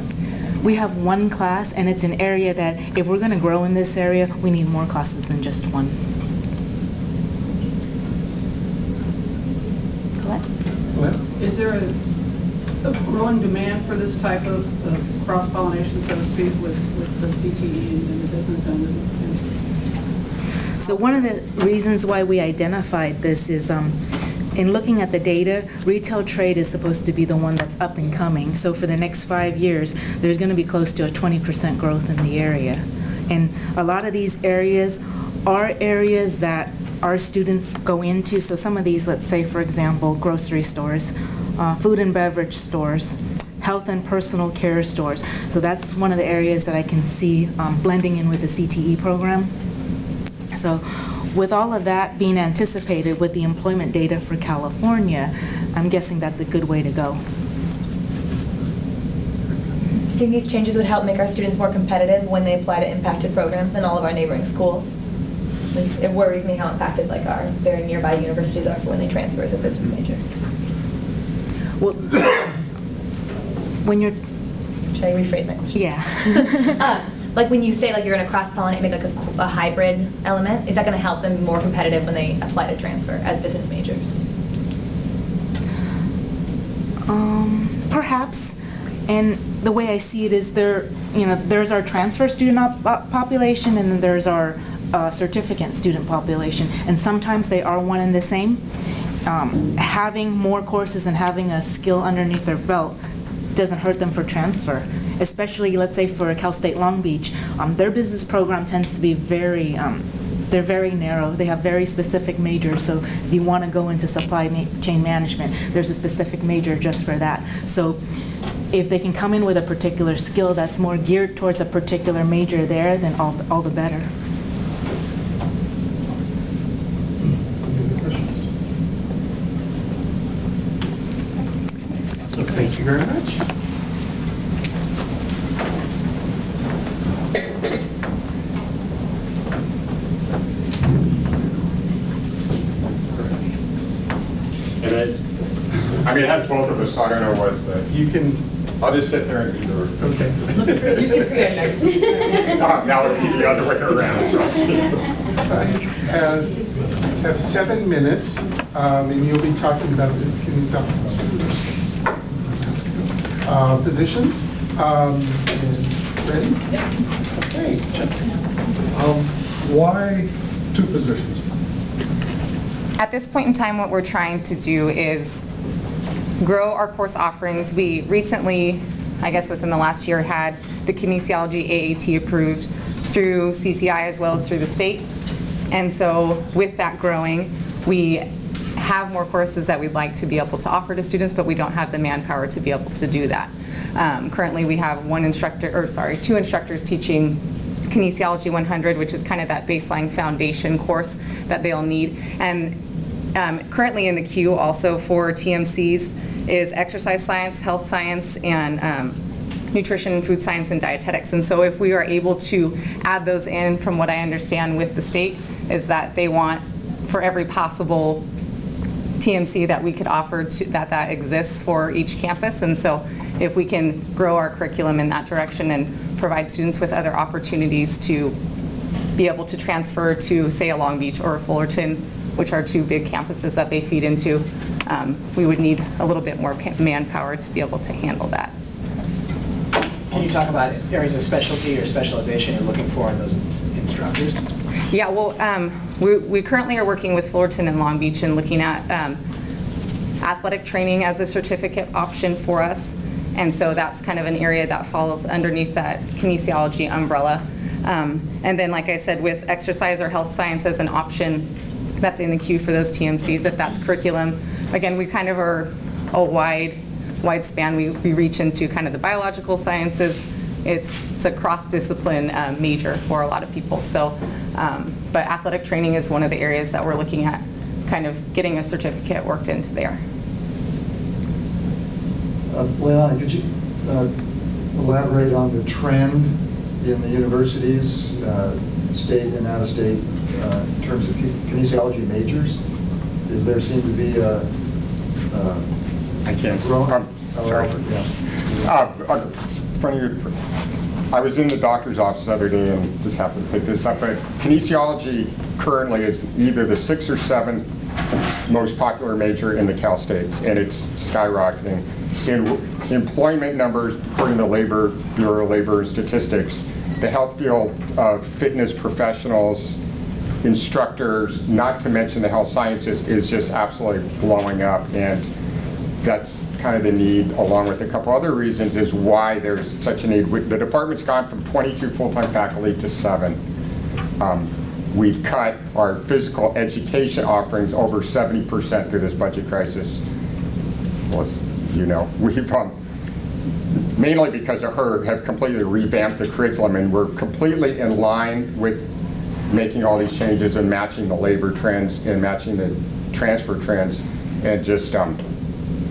We have one class, and it's an area that if we're going to grow in this area, we need more classes than just one. Colette? Is there a growing demand for this type of cross-pollination, so to speak, with the CTE and the business end? So one of the reasons why we identified this is in looking at the data, retail trade is supposed to be the one that's up and coming. So for the next 5 years, there's going to be close to a 20% growth in the area. And a lot of these areas are areas that our students go into. So some of these, let's say, for example, grocery stores, food and beverage stores, health and personal care stores. So that's one of the areas that I can see blending in with the CTE program. So with all of that being anticipated with the employment data for California, I'm guessing that's a good way to go. I think these changes would help make our students more competitive when they apply to impacted programs in all of our neighboring schools. Like, it worries me how impacted like our very nearby universities are for when they transfer as a business major. Well, when you're... Should I rephrase my question? Yeah. Like when you say like you're going to cross-pollinate, make like a hybrid element, is that going to help them be more competitive when they apply to transfer as business majors? Perhaps. And the way I see it is there's our transfer student population, and then there's our certificate student population. And sometimes they are one and the same. Having more courses and having a skill underneath their belt doesn't hurt them for transfer. Especially, let's say, for Cal State Long Beach, their business program tends to be they're very narrow. They have very specific majors. So if you want to go into supply chain management, there's a specific major just for that. So if they can come in with a particular skill that's more geared towards a particular major there, then all the better. Thank you very much. I mean, it has both of us, so I don't know what, but you can. I'll just sit there and do the. Okay. You can stand next to me. Now it'll be the other way around, trust me. Have 7 minutes, and you'll be talking about the positions. Ready? Okay. Why 2 positions? At this point in time, what we're trying to do is grow our course offerings. We recently, I guess within the last year, had the Kinesiology AAT approved through CCI as well as through the state. And so with that growing, we have more courses that we'd like to be able to offer to students, but we don't have the manpower to be able to do that. Currently we have 2 instructors teaching Kinesiology 100, which is kind of that baseline foundation course that they'll need. And currently in the queue also for TMCs is exercise science, health science, and nutrition and food science and dietetics. And so if we are able to add those in, from what I understand with the state, is that they want for every possible TMC that we could offer that exists for each campus. And so if we can grow our curriculum in that direction and provide students with other opportunities to be able to transfer to, say, a Long Beach or a Fullerton, which are 2 big campuses that they feed into, we would need a little bit more manpower to be able to handle that. Can you talk about areas of specialty or specialization you're looking for in those instructors? Yeah, well, we currently are working with Fullerton and Long Beach and looking at athletic training as a certificate option for us. And so that's kind of an area that falls underneath that kinesiology umbrella. And then, like I said, with exercise or health science as an option, that's in the queue for those TMCs, if that's curriculum. Again, we kind of are a wide span. We reach into kind of the biological sciences. It's a cross-discipline major for a lot of people. So, but athletic training is one of the areas that we're looking at, kind of getting a certificate worked into there. Leilani, could you elaborate on the trend in the universities, state and out-of-state, in terms of kinesiology majors? Is there seem to be a I can't. growing? Sorry. Funny, I was in the doctor's office the other day and just happened to pick this up, but kinesiology currently is either the 6th or 7th most popular major in the Cal States, and it's skyrocketing. In employment numbers, according to the Bureau of Labor and Statistics, the health field of fitness professionals, instructors, not to mention the health sciences, is just absolutely blowing up. And that's kind of the need, along with a couple other reasons, is why there's such a need. The department's gone from 22 full-time faculty to 7. We've cut our physical education offerings over 70% through this budget crisis. Well, you know, we've mainly because of her, have completely revamped the curriculum, and we're completely in line with making all these changes and matching the labor trends and matching the transfer trends, and just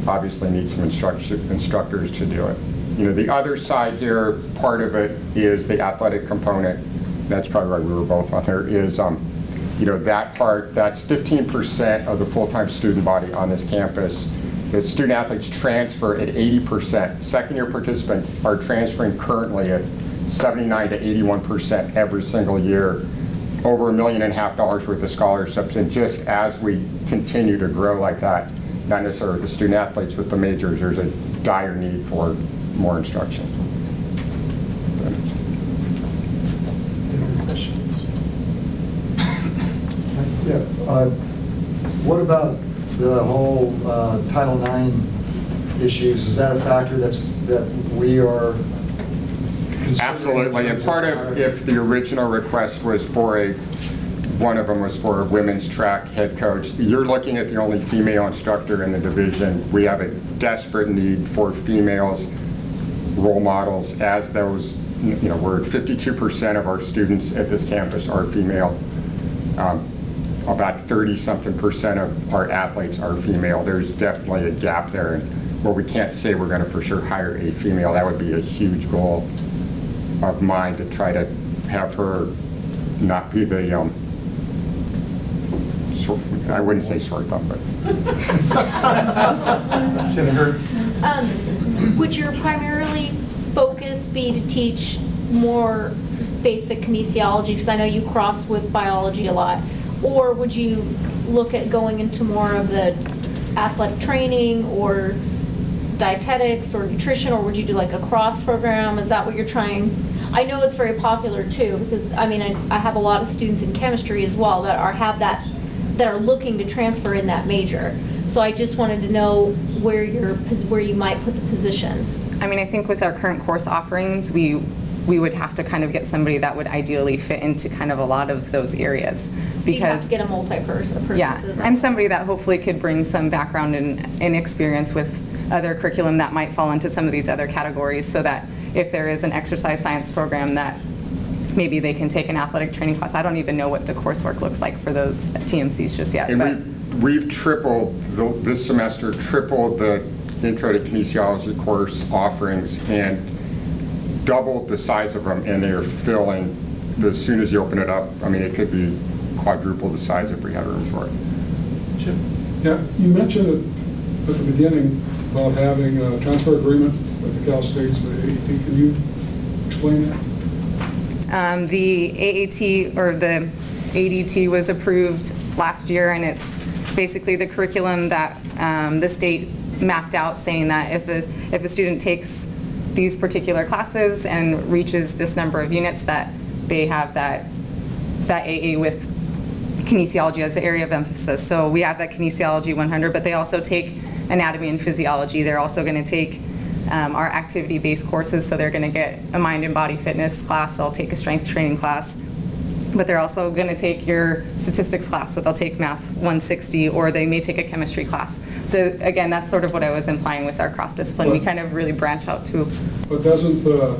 obviously need some instructors to do it. You know, the other side here, part of it is the athletic component. That's probably why we were both on there, is, you know, that part, that's 15% of the full-time student body on this campus. The student athletes transfer at 80%. Second-year participants are transferring currently at 79 to 81% every single year. Over $1.5 million worth of scholarships, and just as we continue to grow like that, not necessarily the student athletes with the majors, there's a dire need for more instruction. Any questions? Yeah. What about the whole Title IX issues? Is that a factor that we are considering? Absolutely, and part of, if the original request was for one of them was for a women's track head coach, you're looking at the only female instructor in the division. We have a desperate need for females role models, as those, you know, we're at 52% of our students at this campus are female. About 30-something% of our athletes are female. There's definitely a gap there, and well, we can't say we're going to for sure hire a female. That would be a huge goal of mine, to try to have her not be the, I wouldn't say short thumb, but. Jennifer? Would your primarily focus be to teach more basic kinesiology, because I know you cross with biology a lot, or would you look at going into more of the athletic training or dietetics or nutrition, or would you do like a cross program? Is that what you're trying? I know it's very popular too, because I mean, I have a lot of students in chemistry as well that are looking to transfer in that major. So I just wanted to know where you might put the positions. I mean, I think with our current course offerings, we would have to kind of get somebody that would ideally fit into kind of a lot of those areas. So you have to get a multi-person. Yeah, and somebody that hopefully could bring some background and experience with other curriculum that might fall into some of these other categories, so that if there is an exercise science program, that maybe they can take an athletic training class. I don't even know what the coursework looks like for those TMCs just yet. And we've tripled, this semester, tripled the Intro to Kinesiology course offerings and doubled the size of them, and they are filling as soon as you open it up. I mean, it could be quadruple the size if we had room for it. Chip? Yeah, you mentioned it at the beginning about having a transfer agreement with the Cal States with AAT. Can you explain that? The AAT, or the ADT, was approved last year, and it's basically the curriculum that the state mapped out, saying that if a student takes these particular classes and reaches this number of units, that they have that AA with kinesiology as the area of emphasis. So we have that kinesiology 100, but they also take anatomy and physiology. They're also going to take our activity-based courses, so they're going to get a mind and body fitness class, they'll take a strength training class, but they're also going to take your statistics class, so they'll take math 160, or they may take a chemistry class. So again, that's sort of what I was implying with our cross-discipline. We kind of really branch out to. But doesn't the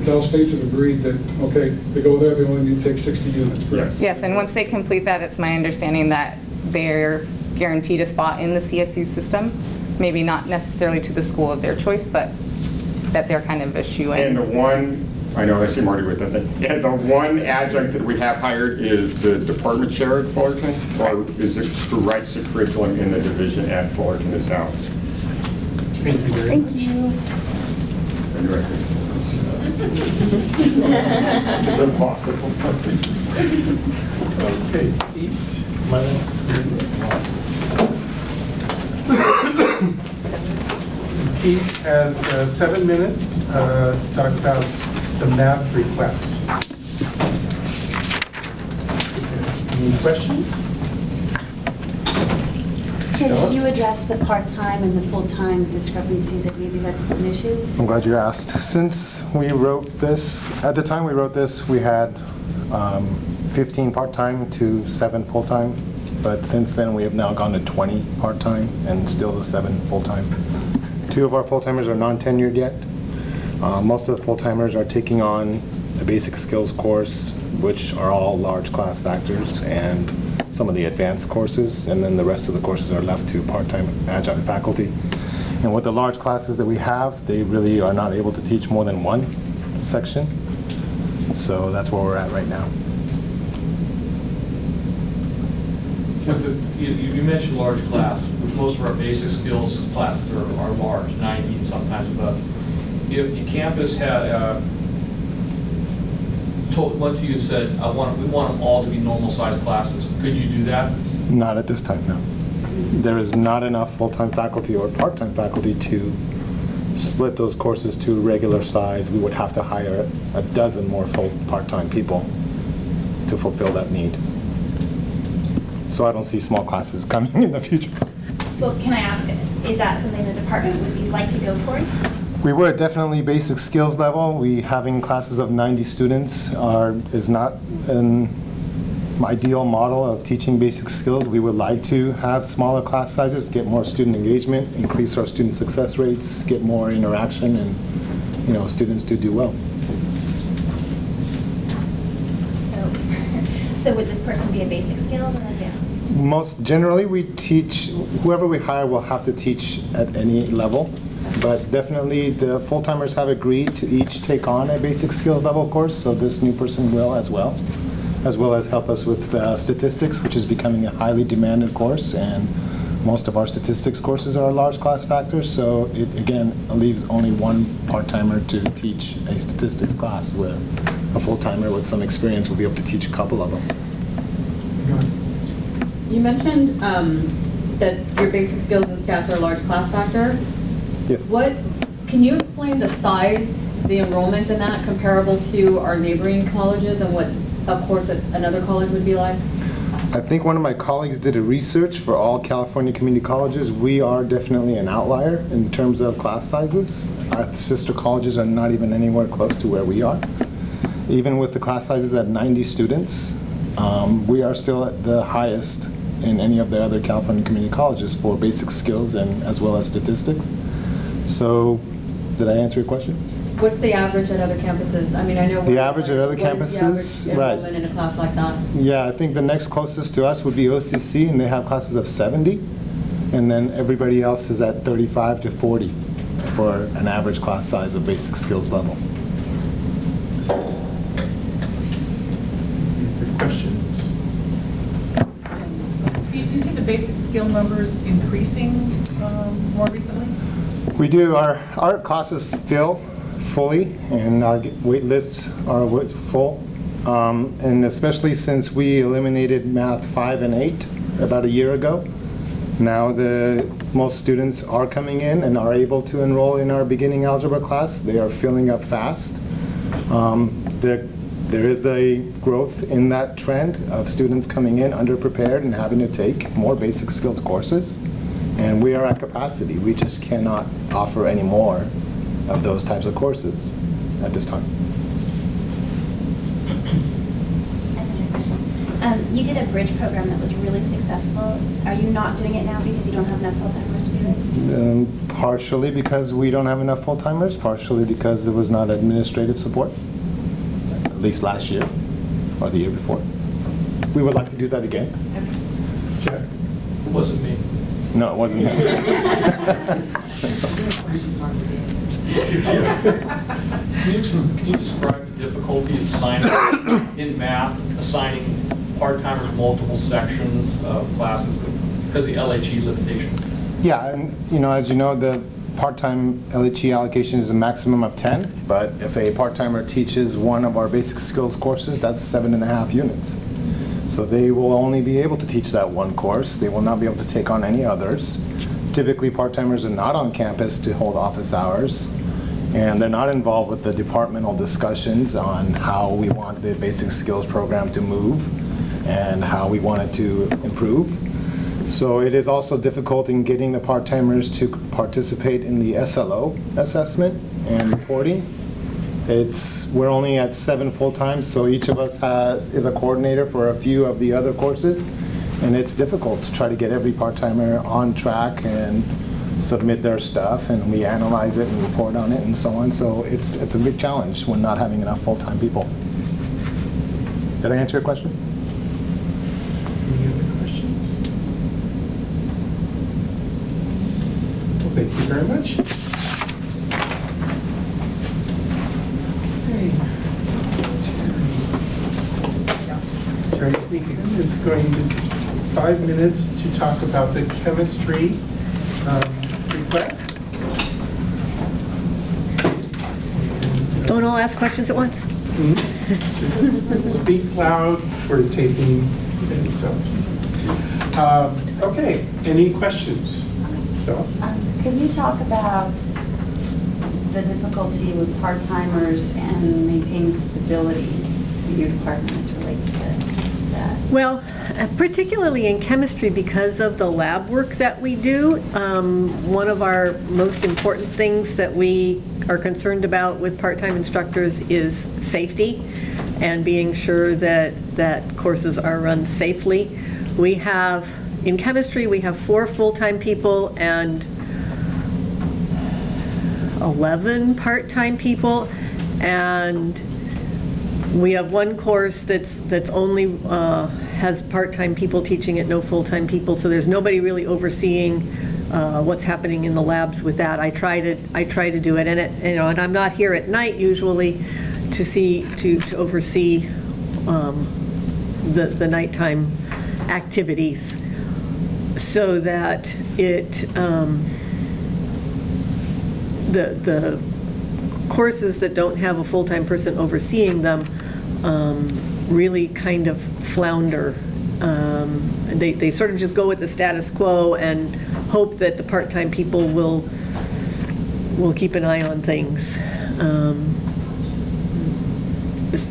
Cal States have agreed that, okay, they go there, they only need to take 60 units, correct? Yes, and once they complete that, it's my understanding that they're guaranteed a spot in the CSU system. Maybe not necessarily to the school of their choice, but that they're kind of a shoe-in. And the one, I know I see Marty with that thing, and the one adjunct that we have hired is the department chair at Fullerton, or is it who writes the curriculum in the division at Fullerton is now. Thank you very much. It's impossible. Okay, 8 minus 3. Pete has 7 minutes to talk about the math request. Any questions? Can you address the part-time and the full-time discrepancy, that maybe that's an issue? I'm glad you asked. Since we wrote this, at the time we wrote this, we had 15 part-time to 7 full-time. But since then, we have now gone to 20 part-time and still the 7 full-time. 2 of our full-timers are non-tenured yet. Most of the full-timers are taking on a basic skills course, which are all large class factors, and some of the advanced courses, and then the rest of the courses are left to part-time adjunct faculty. And with the large classes that we have, they really are not able to teach more than one section. So that's where we're at right now. You mentioned large class, which most of our basic skills classes are large, 90 and sometimes above. If the campus had went to you and said, we want them all to be normal sized classes, could you do that? Not at this time, no. There is not enough full-time faculty or part-time faculty to split those courses to regular size. We would have to hire a dozen more full part-time people to fulfill that need. So I don't see small classes coming in the future. Well, can I ask, is that something the department would like to go towards? We were definitely basic skills level. Having classes of 90 students is not an ideal model of teaching basic skills. We would like to have smaller class sizes, get more student engagement, increase our student success rates, get more interaction, and students do well. So would this person be a basic skills or advanced? Most generally, we teach, whoever we hire will have to teach at any level, but definitely the full-timers have agreed to each take on a basic skills level course, so this new person will as well as help us with statistics, which is becoming a highly demanded course, and most of our statistics courses are large class factors, so it again leaves only one part-timer to teach a statistics class, where a full-timer with some experience will be able to teach a couple of them. You mentioned that your basic skills and stats are a large class factor. Yes. Can you explain the size, the enrollment in that comparable to our neighboring colleges and what a course at another college would be like? I think one of my colleagues did a research for all California community colleges. We are definitely an outlier in terms of class sizes. Our sister colleges are not even anywhere close to where we are. Even with the class sizes at 90 students, we are still at the highest in any of the other California community colleges for basic skills and as well as statistics. So, did I answer your question? What's the average at other campuses? I mean, I know the average at other campuses, what is the average enrollment in a class like that? Yeah, I think the next closest to us would be OCC, and they have classes of 70, and then everybody else is at 35 to 40 for an average class size of basic skills level. Questions? Do you see the basic skill numbers increasing more recently? We do. Our classes fill fully, and our wait lists are full. And especially since we eliminated Math 5 and 8 about a year ago, now most students are coming in and are able to enroll in our beginning algebra class. They are filling up fast. There is the growth in that trend of students coming in underprepared and having to take more basic skills courses. And we are at capacity. We just cannot offer any more of those types of courses at this time. You did a bridge program that was really successful. Are you not doing it now because you don't have enough full-timers to do it? Partially because we don't have enough full-timers, partially because there was not administrative support, at least last year or the year before. We would like to do that again. Jack? It wasn't me. No, it wasn't him. Can you describe the difficulty assigning in math, assigning part-timers multiple sections of classes because of the LHE limitation? Yeah, and as you know, the part-time LHE allocation is a maximum of 10, but if a part-timer teaches one of our basic skills courses, that's 7.5 units. So they will only be able to teach that one course. They will not be able to take on any others. Typically, part-timers are not on campus to hold office hours, and they're not involved with the departmental discussions on how we want the basic skills program to move and how we want it to improve. So it is also difficult in getting the part-timers to participate in the SLO assessment and reporting. We're only at 7 full-time, so each of us is a coordinator for a few of the other courses, and it's difficult to try to get every part-timer on track and submit their stuff, and we analyze it and report on it and so on. So it's a big challenge when not having enough full-time people. Did I answer your question? Any other questions? Well, thank you very much. Terry Sneakin is going to take 5 minutes to talk about the chemistry request. Don't all ask questions at once? Just speak loud, we're taking, so. Okay, any questions? Stella? Can you talk about the difficulty with part-timers and maintaining stability in your department as relates to that? Well, particularly in chemistry, because of the lab work that we do, one of our most important things that we are concerned about with part-time instructors is safety and being sure that courses are run safely. We have, in chemistry, we have 4 full-time people and 11 part-time people, and we have one course that's only has part-time people teaching it, no full-time people. So there's nobody really overseeing what's happening in the labs with that. I try to do it, and and I'm not here at night usually to oversee the nighttime activities, so that the courses that don't have a full-time person overseeing them really kind of flounder. They sort of just go with the status quo and hope that the part-time people will keep an eye on things.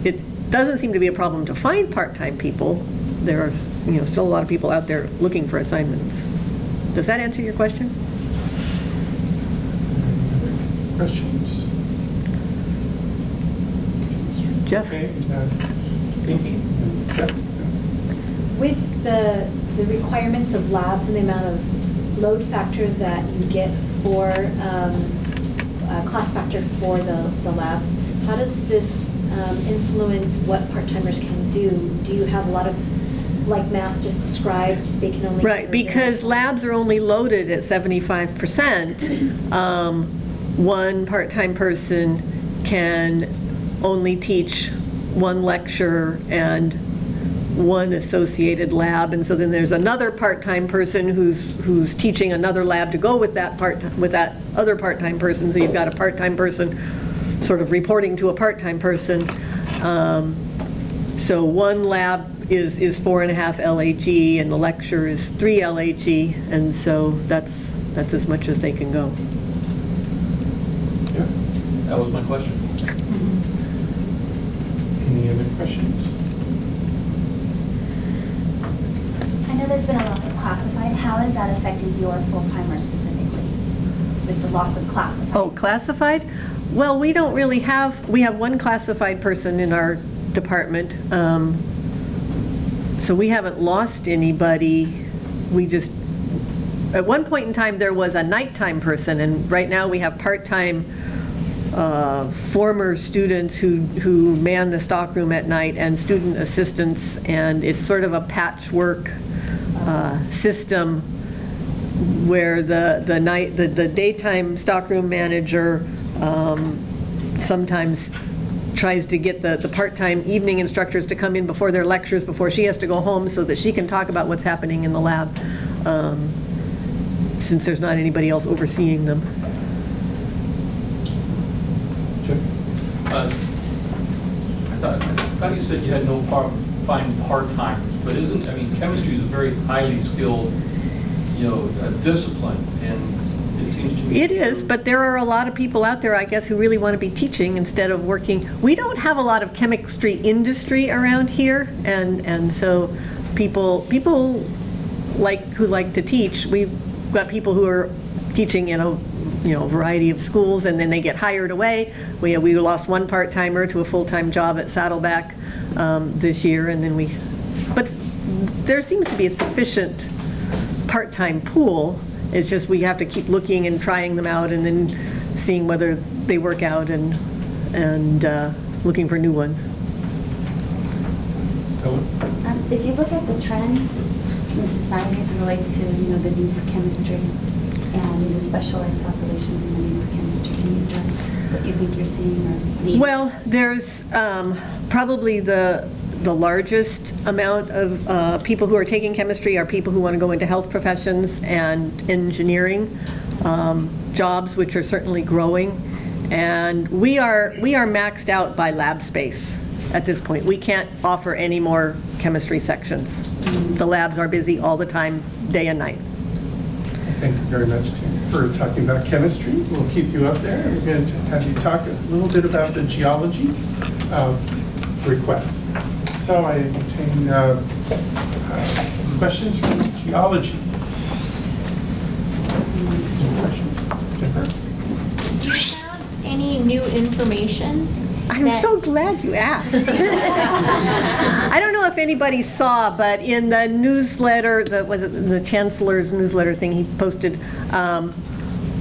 It doesn't seem to be a problem to find part-time people. There are still a lot of people out there looking for assignments. Does that answer your question? Questions? Jeff? Okay, Pinky? Jeff? With the requirements of labs and the amount of load factor that you get for class factor for the labs, how does this influence what part-timers can do? Do you have a lot of, like Math just described, they can only... Right, because labs are only loaded at 75%. One part-time person can only teach 1 lecture and 1 associated lab, and so then there's another part-time person who's teaching another lab to go with that other part-time person. So you've got a part-time person sort of reporting to a part-time person. So 1 lab is 4.5 LHE, and the lecture is 3 LHE, and so that's as much as they can go. Yeah. That was my question. Any other questions? I know there's been a loss of classified. How has that affected your full-timers specifically with the loss of classified? Oh, classified? Well, we don't really have, we have 1 classified person in our department. So we haven't lost anybody. We just, at one point in time, there was a nighttime person, and right now we have part-time former students who man the stockroom at night and student assistants, and it's sort of a patchwork system where the daytime stockroom manager sometimes tries to get the part-time evening instructors to come in before their lectures, before she has to go home, so that she can talk about what's happening in the lab, since there's not anybody else overseeing them. I thought you said you had no problem finding part-timers, but I mean, chemistry is a very highly skilled, discipline, and it seems to me... It is, but there are a lot of people out there, I guess, who really want to be teaching instead of working. We don't have a lot of chemistry industry around here, and so people who like to teach. We've got people who are teaching in a variety of schools, and then they get hired away. We lost 1 part-timer to a full-time job at Saddleback this year, and then but there seems to be a sufficient part-time pool, It's just we have to keep looking and trying them out and then seeing whether they work out and looking for new ones. If you look at the trends in society as it relates to, the need for chemistry and specialized populations in the need for chemistry, can you address what you think you're seeing or need? Well, there's probably the largest amount of people who are taking chemistry are people who want to go into health professions and engineering jobs, which are certainly growing. And we are maxed out by lab space at this point. We can't offer any more chemistry sections. The labs are busy all the time, day and night. Thank you very much for talking about chemistry. We'll keep you up there. We're going to have you talk a little bit about the geology request. So I entertain questions from geology. Any questions? Jennifer? Do you have any new information? I'm so glad you asked. I don't know if anybody saw, but in the newsletter, the Chancellor's newsletter thing he posted,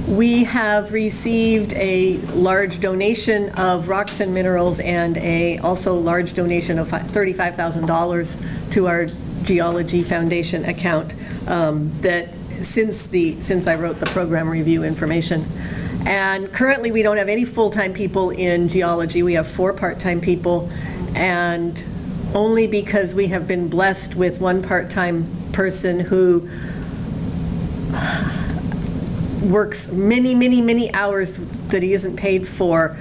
we have received a large donation of rocks and minerals and also large donation of $35,000 to our Geology Foundation account that since I wrote the program review information. And currently we don't have any full-time people in geology. We have 4 part-time people, and only because we have been blessed with one part-time person who works many, many, many hours that he isn't paid for.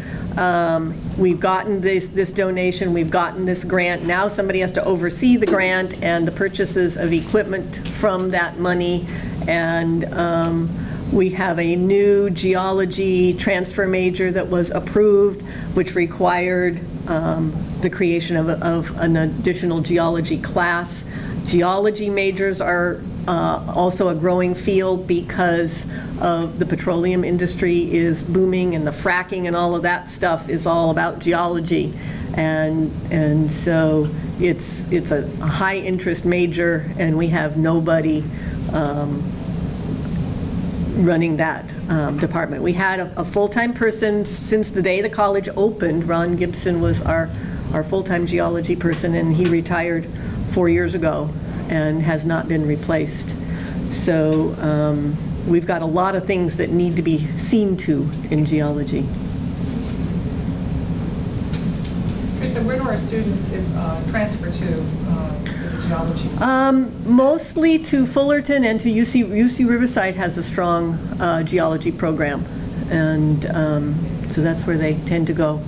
We've gotten this donation, we've gotten this grant. Now somebody has to oversee the grant and the purchases of equipment from that money. And we have a new geology transfer major that was approved, which required the creation of an additional geology class. Geology majors are also a growing field because of the petroleum industry is booming, and the fracking and all of that stuff is all about geology. And so it's a high interest major, and we have nobody running that department. We had a full-time person since the day the college opened. Ron Gibson was our full-time geology person, and he retired 4 years ago and has not been replaced. So we've got a lot of things that need to be seen to in geology. Teresa, where do our students transfer to geology? Mostly to Fullerton and to UC Riverside has a strong geology program, and so that's where they tend to go.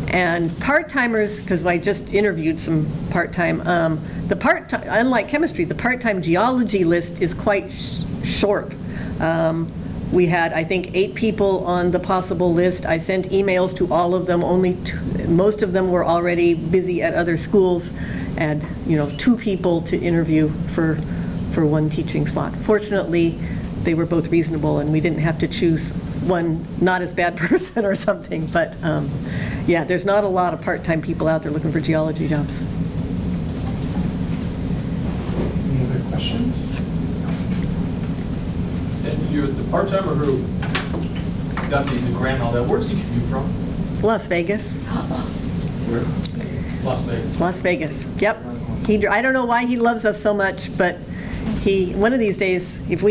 And part-timers, because I just interviewed some part-time, unlike chemistry, the part-time geology list is quite short. We had, I think, 8 people on the possible list. I sent emails to all of them. Most of them were already busy at other schools, and 2 people to interview for 1 teaching slot. Fortunately, they were both reasonable, and we didn't have to choose one not as bad person or something. But yeah, there's not a lot of part-time people out there looking for geology jobs. Any other questions? And you're the part-timer who got the grant and all that, where's he commute from? Las Vegas. Where? Las Vegas. Las Vegas, yep. I don't know why he loves us so much, but one of these days, if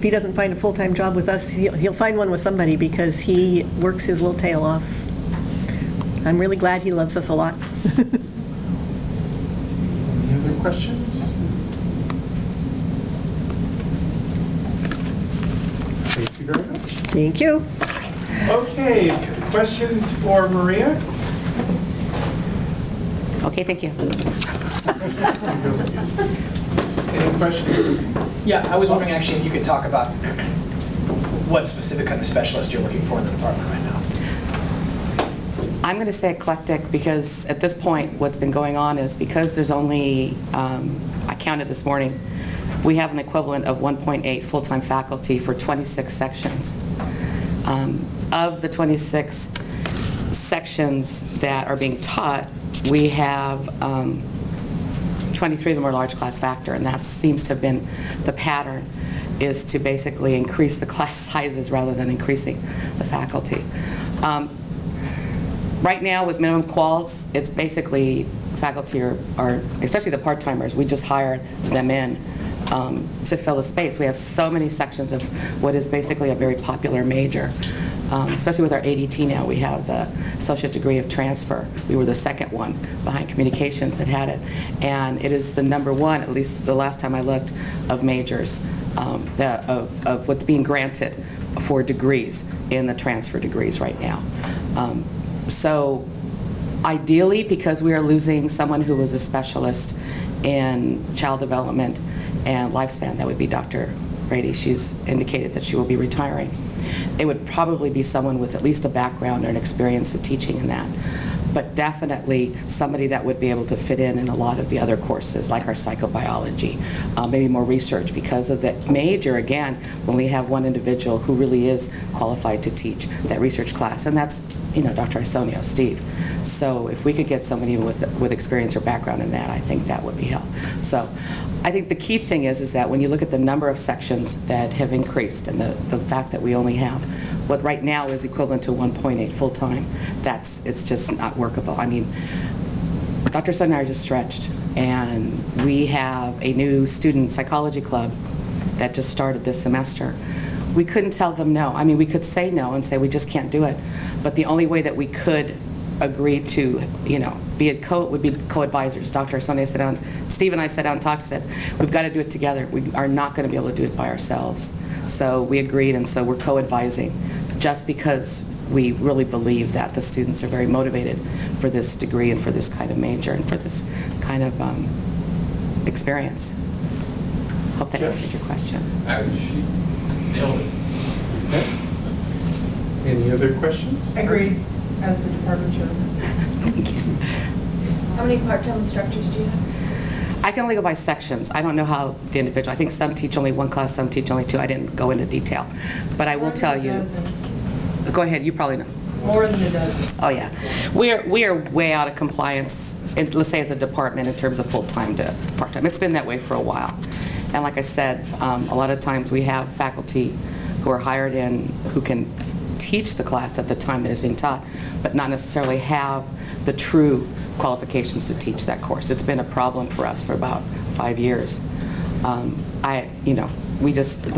he doesn't find a full-time job with us, he'll find one with somebody, because he works his little tail off. I'm really glad he loves us a lot. Any other questions? Thank you very much. Thank you. Okay, questions for Maria? Okay, thank you. Any questions? Yeah, I was wondering actually if you could talk about what specific kind of specialist you're looking for in the department right now. I'm going to say eclectic, because at this point what's been going on is, because there's only, I counted this morning, we have an equivalent of 1.8 full-time faculty for 26 sections. Of the 26 sections that are being taught, we have 23 of them are large class factor, and that seems to have been the pattern. is to basically increase the class sizes rather than increasing the faculty. Right now with minimum quals, it's basically faculty are especially the part-timers, we just hire them in to fill the space. We have so many sections of what is basically a very popular major. Especially with our ADT now, we have the associate degree of transfer. We were the second one behind communications that had it. And it is the #1, at least the last time I looked, of majors, of what's being granted for degrees in the transfer degrees right now. So ideally, because we are losing someone who was a specialist in child development and lifespan, that would be Dr. Brady. She's indicated that she will be retiring. It would probably be someone with at least a background or an experience of teaching in that. But definitely somebody that would be able to fit in a lot of the other courses, like our psychobiology, maybe more research, because of that major, again, when we have one individual who really is qualified to teach that research class, and that's, you know, Dr. Isonio, Steve. So if we could get somebody with experience or background in that, I think that would be helpful. So I think the key thing is that when you look at the number of sections that have increased and the fact that we only have what right now is equivalent to 1.8 full-time, it's just not workable. I mean, Dr. Sun and I are just stretched, and we have a new student psychology club that just started this semester. We couldn't tell them no. I mean, we could say no and say we just can't do it, but the only way that we could agree to, you know, would be co-advisors. Dr. Sonia sat down, Steve and I sat down and talked and said, we've got to do it together. We are not going to be able to do it by ourselves. So we agreed, and so we're co-advising, just because we really believe that the students are very motivated for this degree and for this kind of major and for this kind of experience. Hope that answered your question. She nailed it. Okay. Any other questions? Agreed, as the department chair. How many part-time instructors do you have? I can only go by sections. I don't know how the individual, I think some teach only one class, some teach only two. I didn't go into detail. But I will tell you, go ahead, you probably know. More than a dozen. Oh yeah. We are way out of compliance, let's say as a department, in terms of full-time to part-time. It's been that way for a while. And like I said, a lot of times we have faculty who are hired in who can teach the class at the time that it's being taught, but not necessarily have the true qualifications to teach that course. It's been a problem for us for about 5 years. The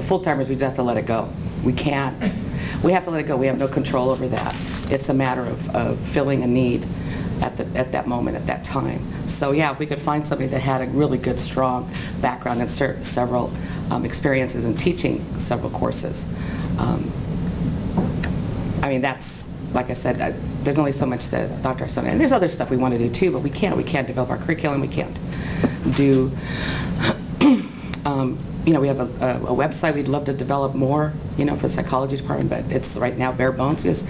full-timers, we just have to let it go. We have to let it go. We have no control over that. It's a matter of filling a need at that moment, at that time. So yeah, if we could find somebody that had a really good, strong background and several experiences in teaching several courses. I mean, that's, like I said, there's only so much that Dr. Arson, and there's other stuff we want to do too, but we can't develop our curriculum, we can't do, we have a website we'd love to develop more, for the psychology department, but it's right now bare bones because,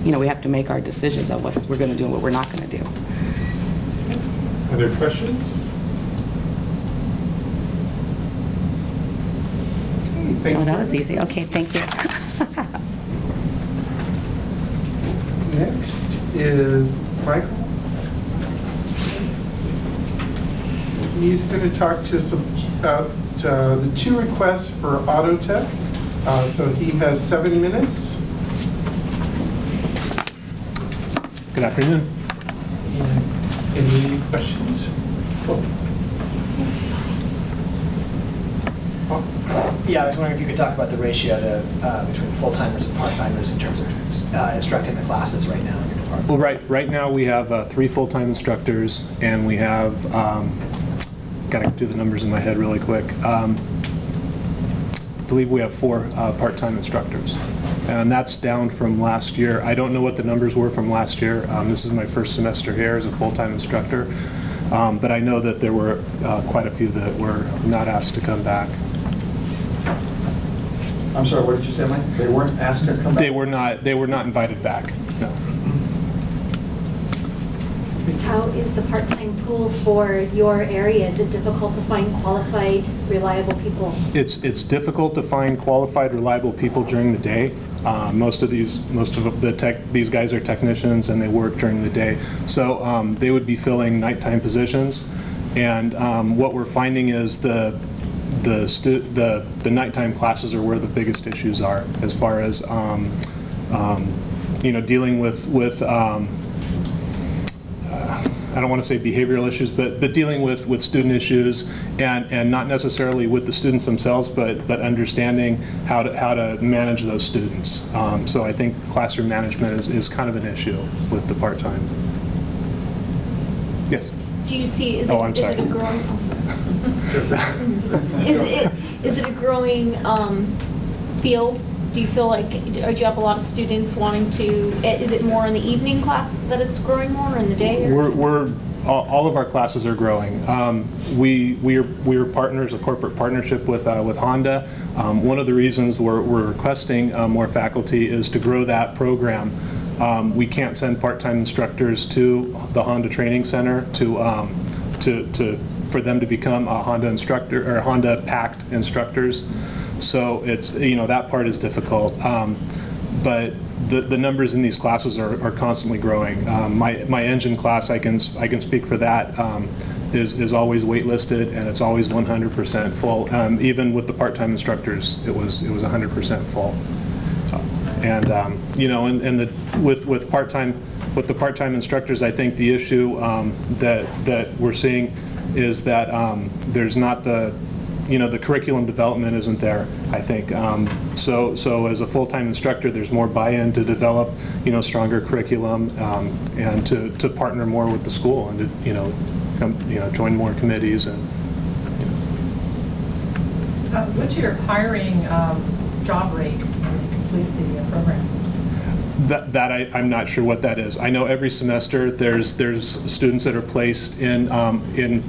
we have to make our decisions on what we're going to do and what we're not going to do. Other questions? Okay, thank you. That was easy. Okay, thank you. Next is Michael. He's going to talk to us about the 2 requests for auto tech. So he has 7 minutes. Good afternoon. Any questions? Yeah, I was wondering if you could talk about the ratio between full-timers and part-timers in terms of instructing the classes right now in your department. Well, right now we have 3 full-time instructors, and we have, got to do the numbers in my head really quick. I believe we have 4 part-time instructors, and that's down from last year. I don't know what the numbers were from last year. This is my first semester here as a full-time instructor, but I know that there were quite a few that were not asked to come back. I'm sorry, what did you say, Mike? They weren't asked to come back? They were not invited back, no. How is the part-time pool for your area? Is it difficult to find qualified, reliable people? It's difficult to find qualified, reliable people during the day. Most of these guys are technicians and they work during the day. So they would be filling nighttime positions. And what we're finding is the the nighttime classes are where the biggest issues are, as far as dealing with I don't want to say behavioral issues, but dealing with student issues, and not necessarily with the students themselves, but understanding how to manage those students. So I think classroom management is kind of an issue with the part-time. Yes. Do you see, is Oh, it, I'm is it a sorry. growing, is it a growing field? Do you feel like, do you have a lot of students wanting to, is it more in the evening class that it's growing more, or in the day? All of our classes are growing. We are partners, a corporate partnership with Honda. One of the reasons we're requesting more faculty is to grow that program. We can't send part-time instructors to the Honda Training Center for them to become a Honda instructor or Honda packed instructors. So it's, that part is difficult. But the numbers in these classes are constantly growing. My engine class, I can speak for that, is always waitlisted, and it's always 100% full. Even with the part-time instructors, it was 100% full. And with the part-time instructors, I think the issue that we're seeing is that there's not the curriculum development isn't there, I think. So as a full-time instructor, there's more buy-in to develop, stronger curriculum, and to partner more with the school, and to, join more committees. And what's your hiring job rate when you complete the program? I'm not sure what that is. I know every semester there's students that are placed in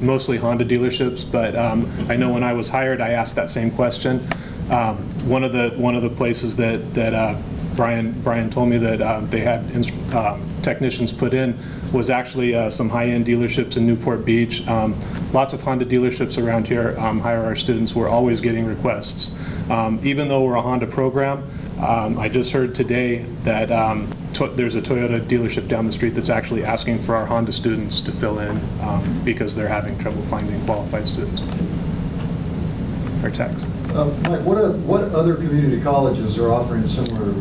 mostly Honda dealerships, but I know when I was hired, I asked that same question. One of the places that Brian told me that they had technicians put in was actually some high-end dealerships in Newport Beach. Lots of Honda dealerships around here hire our students. We're always getting requests. Even though we're a Honda program, I just heard today that there's a Toyota dealership down the street that's actually asking for our Honda students to fill in because they're having trouble finding qualified students or techs. Mike, what other community colleges are offering a similar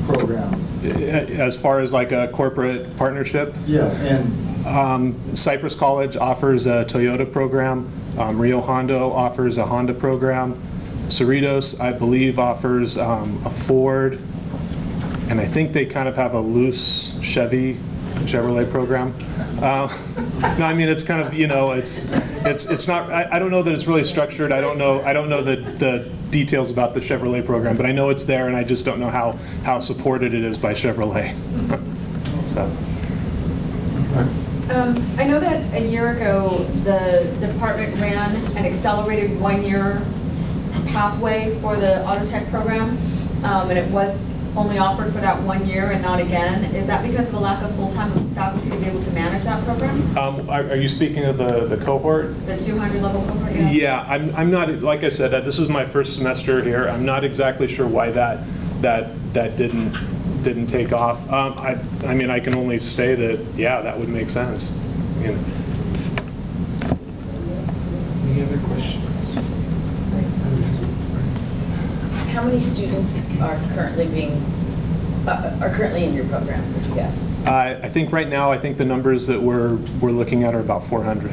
program? As far as like a corporate partnership? Yeah, and Cypress College offers a Toyota program. Rio Hondo offers a Honda program. Cerritos, I believe, offers a Ford, and I think they kind of have a loose Chevrolet program. No, I mean, it's kind of, it's not. I don't know that it's really structured. I don't know the details about the Chevrolet program, but I know it's there, and I just don't know how supported it is by Chevrolet. So. I know that a year ago the department ran an accelerated one-year pathway for the auto tech program, and it was only offered for that 1 year and not again. Is that because of a lack of full-time faculty to be able to manage that program? Are you speaking of the cohort? The 200 level cohort? Yeah, I'm not, like I said, this is my first semester here. I'm not exactly sure why that didn't take off. I mean, I can only say that, yeah, that would make sense. Any other questions? How many students are currently in your program, would you guess? I think right now, the numbers that we're looking at are about 400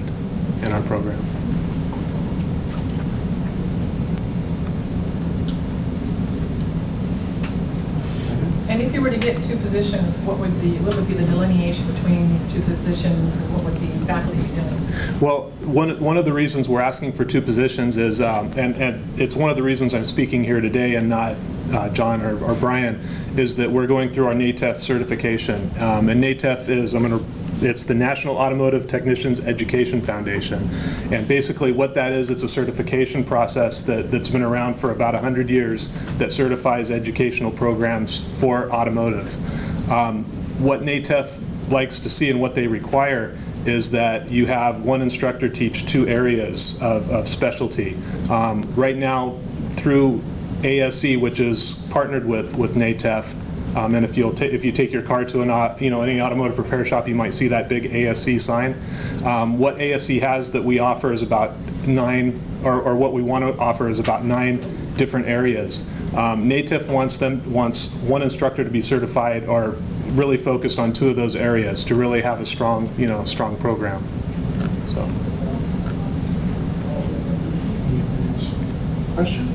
in our program. And if you were to get two positions, what would be the delineation between these two positions, and what would the faculty be doing? Well, one of the reasons we're asking for two positions is, and it's one of the reasons I'm speaking here today and not John or Brian, is that we're going through our NATEF certification. And NATEF is, it's the National Automotive Technicians Education Foundation. And basically what that is, it's a certification process that's been around for about 100 years that certifies educational programs for automotive. What NATEF likes to see and what they require is that you have one instructor teach two areas of specialty. Right now, through ASE, which is partnered with NATEF, And if you take your car to any automotive repair shop, you might see that big ASC sign. What ASC has that we offer is about 9, or what we want to offer is about 9 different areas. NATIF wants one instructor to be certified or really focused on 2 of those areas to really have a strong, strong program. So. Questions?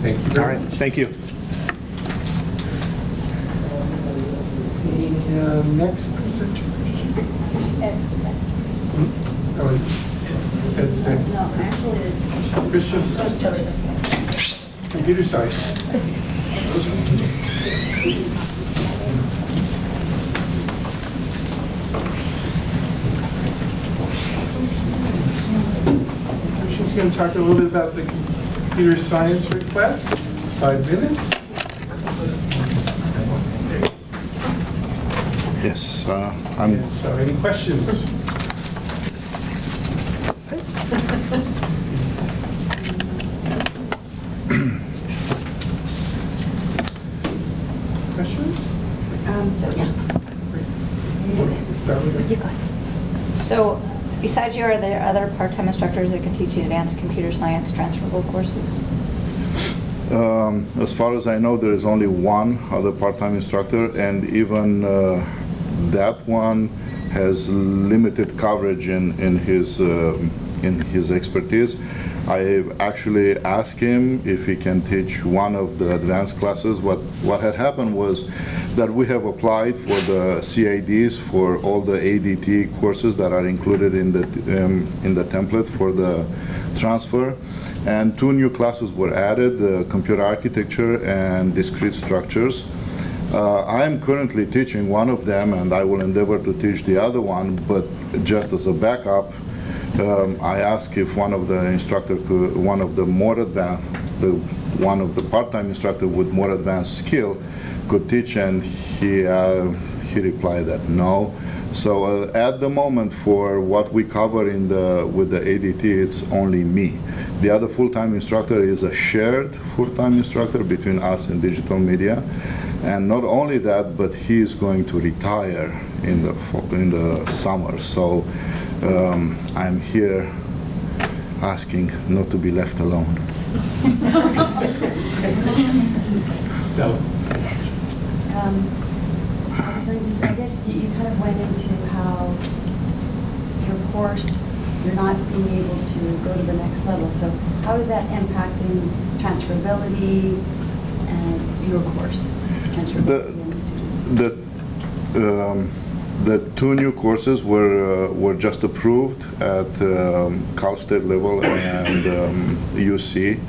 Thank you very much. Thank you. The next presenter. Ed's next. No, actually it's Christian. Computer science. She's going to talk a little bit about the computer science request. 5 minutes. Yes, So, any questions? So, besides you, are there other part-time instructors that can teach you advanced computer science transferable courses? As far as I know, there is only one other part-time instructor, and even that one has limited coverage in his expertise. I actually asked him if he can teach one of the advanced classes. What had happened was that we have applied for the CIDs for all the ADT courses that are included in the template for the transfer, and 2 new classes were added: computer architecture and discrete structures. I am currently teaching one of them, and I will endeavor to teach the other one, but just as a backup, I asked if one of the instructor could, one of the part-time instructor with more advanced skill could teach, and he replied that no. So at the moment, for what we cover with the ADT, it's only me. The other full-time instructor is a shared full-time instructor between us and digital media, and not only that, but he is going to retire in the summer. So I'm here asking not to be left alone. Stella. I guess you kind of went into how your course, you're not being able to go to the next level. So how is that impacting transferability and your course? Transferability in students? The 2 new courses were just approved at Cal State level and UC.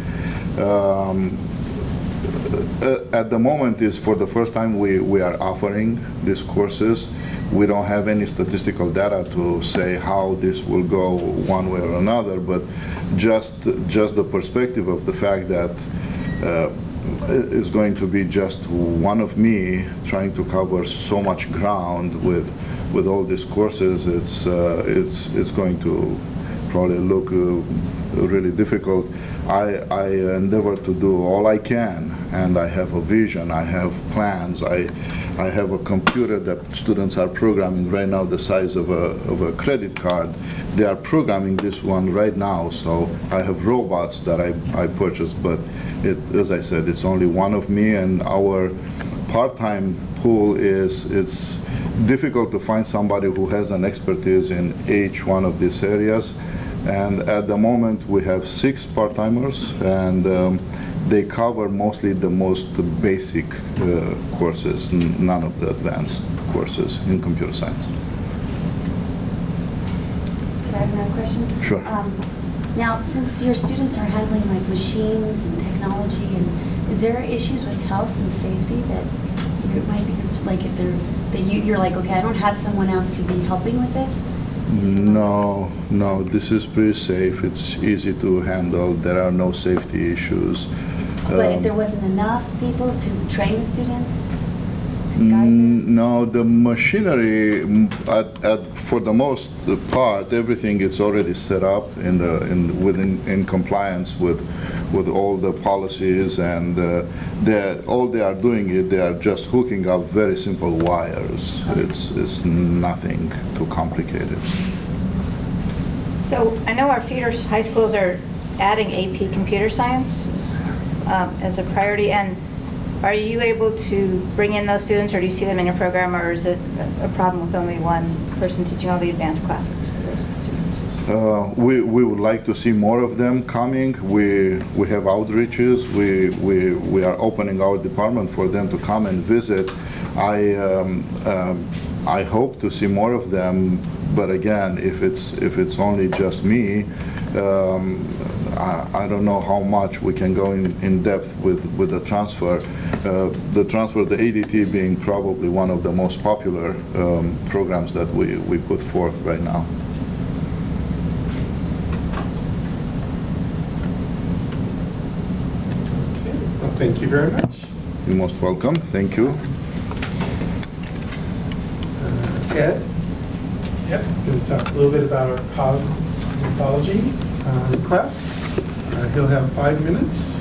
At the moment, is for the first time we are offering these courses. We don't have any statistical data to say how this will go one way or another, but just the perspective of the fact that it's going to be just one of me trying to cover so much ground with all these courses. It's going to probably look really difficult. I endeavor to do all I can, and I have a vision, I have plans, I have a computer that students are programming right now the size of a credit card. They are programming this one right now, so I have robots that I purchased, but as I said, it's only one of me, and our part-time pool it's difficult to find somebody who has an expertise in each one of these areas. And at the moment, we have 6 part-timers, and they cover mostly the most basic courses, none of the advanced courses in computer science. Could I have another question? Sure. Now, since your students are handling like machines and technology, and is there issues with health and safety that you might be concerned, like if you're like, okay, I don't have someone else to be helping with this? No, this is pretty safe. It's easy to handle. There are no safety issues. But if there wasn't enough people to train the students? No, the machinery, for the most part, everything is already set up in compliance with all the policies, and all they are doing is they are just hooking up very simple wires. It's nothing too complicated. So I know our feeder high schools are adding AP computer science as a priority, and are you able to bring in those students, or do you see them in your program, or is it a problem with only one person teaching all the advanced classes for those students? We would like to see more of them coming. We have outreaches. We are opening our department for them to come and visit. I hope to see more of them, but again, if it's only just me, I don't know how much we can go in depth with the transfer. The ADT being probably one of the most popular programs that we put forth right now. Okay. Well, thank you very much. You're most welcome. Thank you. Ed? Yep. Going to talk a little bit about our cosmetology requests. He'll have 5 minutes.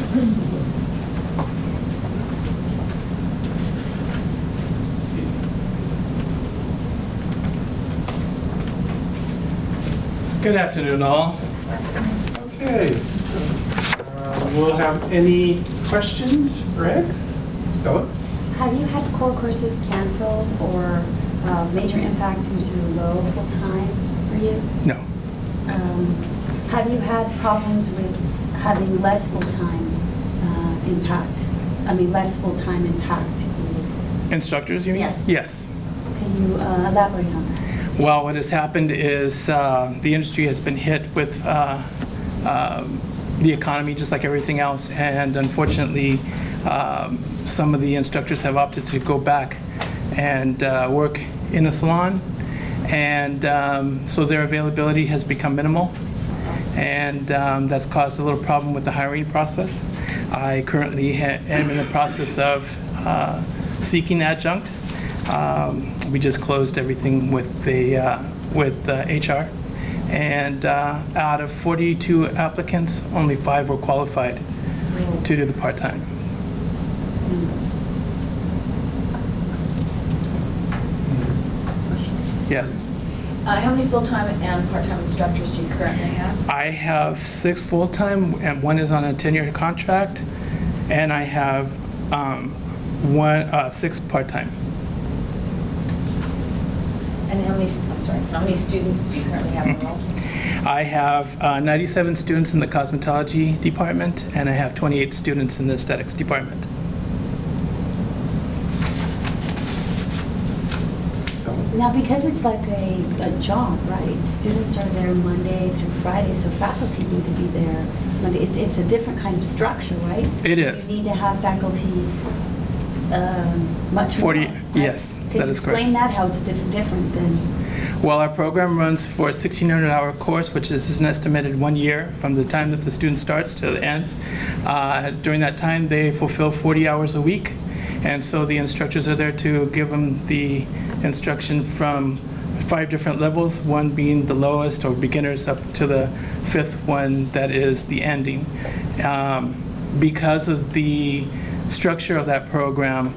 Good afternoon, all. Okay, so we'll have any questions for Ed? Stella? Have you had core courses canceled or major impact due to low full-time for you? No. Have you had problems with having less full-time impact? I mean, less full-time impact? Instructors, you mean? Yes. Yes. Can you elaborate on that? Well, what has happened is the industry has been hit with the economy just like everything else, and unfortunately some of the instructors have opted to go back and work in a salon, and so their availability has become minimal, and that's caused a little problem with the hiring process. I currently am in the process of seeking adjunct. We just closed everything with HR, and out of 42 applicants, only 5 were qualified to do the part-time. Yes. How many full-time and part-time instructors do you currently have? I have 6 full-time, and 1 is on a 10-year contract, and I have 6 part-time. And how many students do you currently have enrolled? I have 97 students in the cosmetology department, and I have 28 students in the aesthetics department. Now, because it's like a job, right? Students are there Monday through Friday, so faculty need to be there Monday. It's a different kind of structure, right? It is. You need to have faculty much 40, more. Right? yes, that is correct. Explain that, how it's different than... Well, our program runs for a 1,600-hour course, which is an estimated 1 year from the time that the student starts to the ends. During that time, they fulfill 40 hours a week, and so the instructors are there to give them the instruction from 5 different levels, 1 being the lowest or beginners up to the 5th one that is the ending. Because of the structure of that program,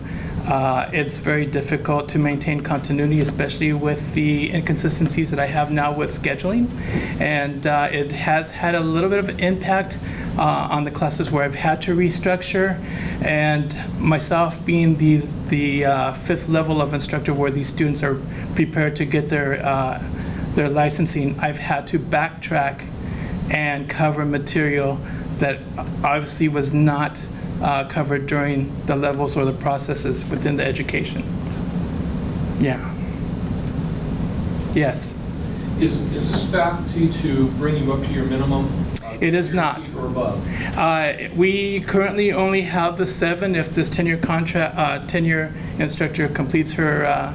it's very difficult to maintain continuity, especially with the inconsistencies that I have now with scheduling. And it has had a little bit of an impact on the classes where I've had to restructure. And myself being the 5th level of instructor where these students are prepared to get their licensing, I've had to backtrack and cover material that obviously was not covered during the levels or the processes within the education. Yeah. Yes. Is this faculty to bring you up to your minimum? It is not. Or above? We currently only have the 7 if this 10-year contract, 10-year instructor completes her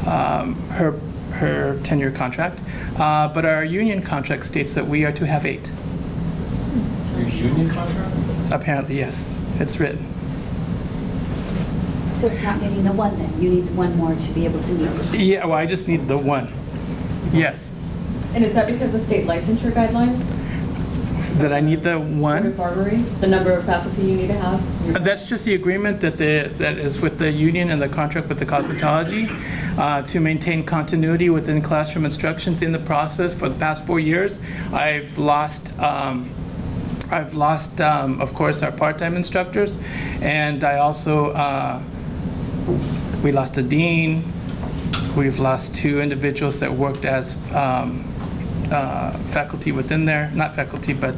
her 10-year contract. But our union contract states that we are to have 8. Your union contract? Apparently, yes. It's written. So it's not getting the one then? You need one more to be able to meet your... Yeah, well, I just need the one. Yes. And is that because of state licensure guidelines? That I need the one? Barbary, the number of faculty you need to have? That's just the agreement that is with the union and the contract with the Cosmetology to maintain continuity within classroom instructions. In the process, for the past 4 years, I've lost, of course, our part-time instructors, and I also, we lost a dean. We've lost 2 individuals that worked as faculty within there, not faculty, but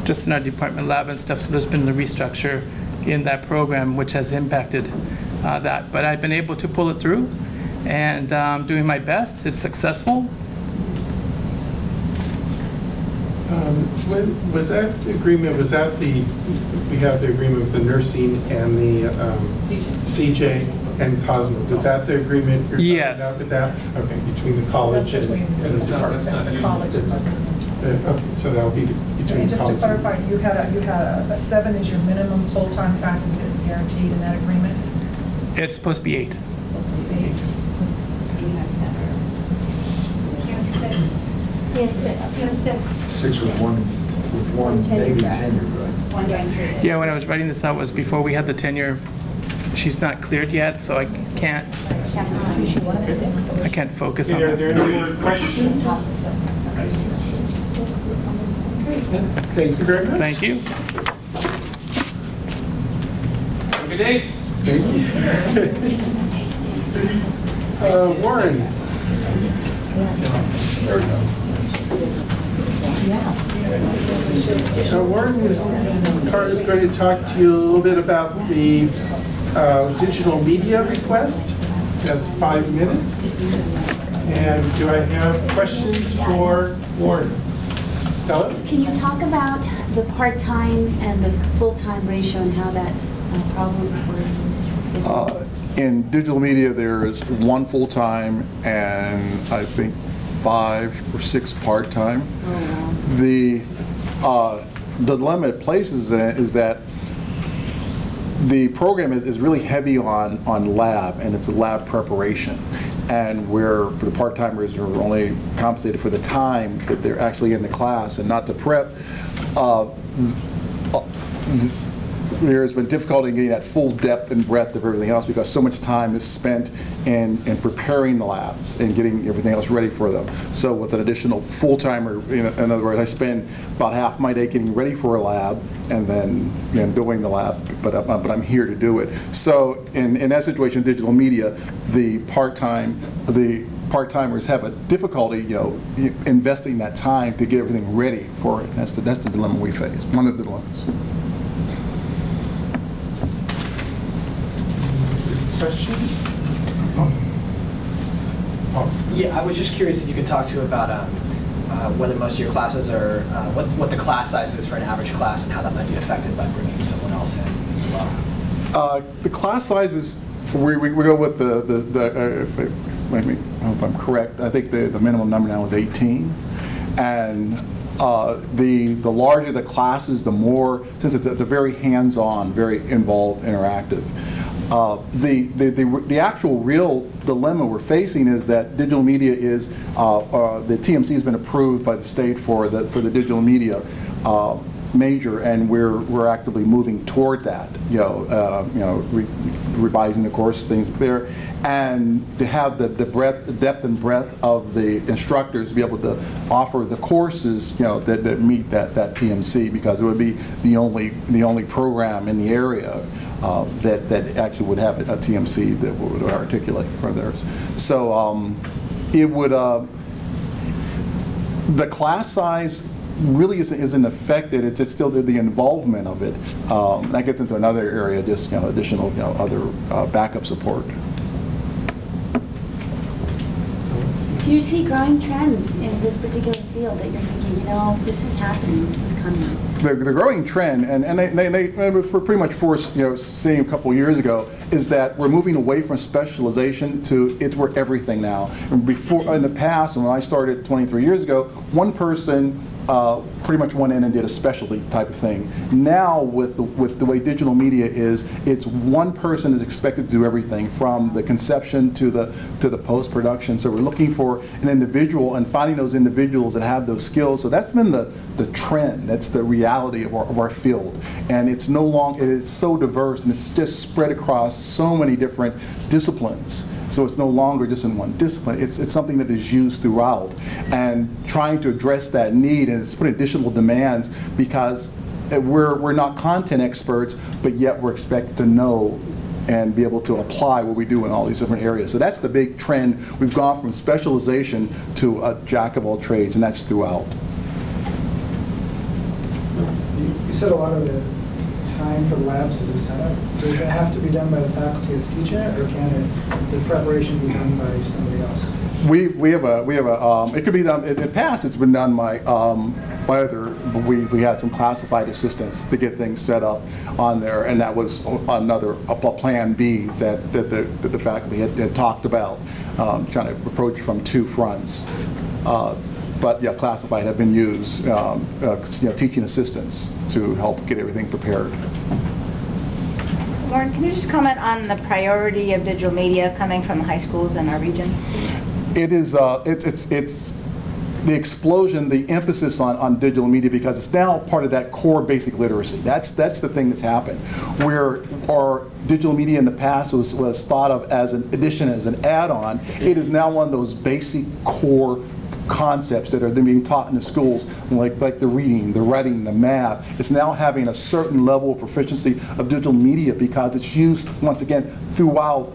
just in our department lab and stuff. So there's been the restructure in that program, which has impacted that. But I've been able to pull it through, and doing my best. It's successful. Was that agreement, we have the agreement with the nursing and the CJ and Cosmo. Was that the agreement you're talking about with that? Okay, between the college and the department. That's the college. Okay, so that'll be between And just to college clarify, you had a 7 is your minimum full-time faculty that is guaranteed in that agreement? It's supposed to be 8. It's supposed to be 8. You have 7. You have 6. Yes, 6. 6 with one maybe tenure, right? One going through. Yeah, when I was writing this out was before we had the tenure. She's not cleared yet, so I can't focus on Are there that. any more questions? Thank you very much. Thank you. Have a good day. Thank you. Warren. There we go. So Warren Carter is going to talk to you a little bit about the digital media request. That's 5 minutes. And do I have questions for Warren? Stella? Can you talk about the part-time and the full-time ratio and how that's a problem for you? In digital media, there is 1 full-time and I think 5 or 6 part-time. The dilemma it places in it is that the program is really heavy on lab, and it's a lab preparation. And where the part-timers are only compensated for the time that they're actually in the class and not the prep, there's been difficulty in getting that full depth and breadth of everything else because so much time is spent in preparing the labs and getting everything else ready for them. So with an additional full-timer, in other words, I spend about half my day getting ready for a lab and then doing the lab, but I'm here to do it. So in that situation, digital media, the part-timers have a difficulty, investing that time to get everything ready for it. That's the dilemma we face, one of the dilemmas. Questions? Yeah, I was just curious if you could talk to about whether most of your classes are, what the class size is for an average class and how that might be affected by bringing someone else in as well. The class sizes, we go with I hope I'm correct, I think the minimum number now is 18. And the larger the classes, the more, since it's a very hands-on, very involved, interactive. The actual real dilemma we're facing is that digital media is, the TMC has been approved by the state for the digital media major, and we're actively moving toward that, revising the course, things there, and to have the depth and breadth of the instructors be able to offer the courses, that meet that TMC, because it would be the only program in the area that actually would have a TMC that would articulate for theirs. So it would, the class size really isn't affected. It's still the involvement of it. That gets into another area, just additional other backup support. Do you see growing trends in this particular field that you're thinking, this is happening, this is coming? The growing trend, and they were pretty much forced, seeing a couple years ago, is that we're moving away from specialization to we're everything now. And before, in the past, when I started 23 years ago, one person pretty much went in and did a specialty type of thing. Now, with the way digital media is, it's one person is expected to do everything from the conception to the post-production. So we're looking for an individual and finding those individuals that have those skills. So that's been the trend. That's the reality of our field. And it's no longer, it is so diverse and it's just spread across so many different disciplines. So it's no longer just in one discipline. It's something that is used throughout. And trying to address that need, and it's putting additional demands because we're not content experts, but yet we're expected to know and be able to apply what we do in all these different areas. So that's the big trend. We've gone from specialization to a jack of all trades, and that's throughout. You said a lot of the time for the labs is the setup. Does it have to be done by the faculty that's teaching it, or can the preparation be done by somebody else? We have a it could be done in the past. It's been done by other. We had some classified assistants to get things set up on there, and that was a plan B that the faculty had talked about, trying to approach from two fronts. But yeah, classified have been used, teaching assistants to help get everything prepared. Lauren, can you just comment on the priority of digital media coming from the high schools in our region? It is, it's the explosion, the emphasis on digital media, because it's now part of that core basic literacy. That's the thing that's happened. Where our digital media in the past was thought of as an addition, as an add-on, it is now one of those basic core concepts that are being taught in the schools, like the reading, the writing, the math. It's now having a certain level of proficiency of digital media because it's used, once again, throughout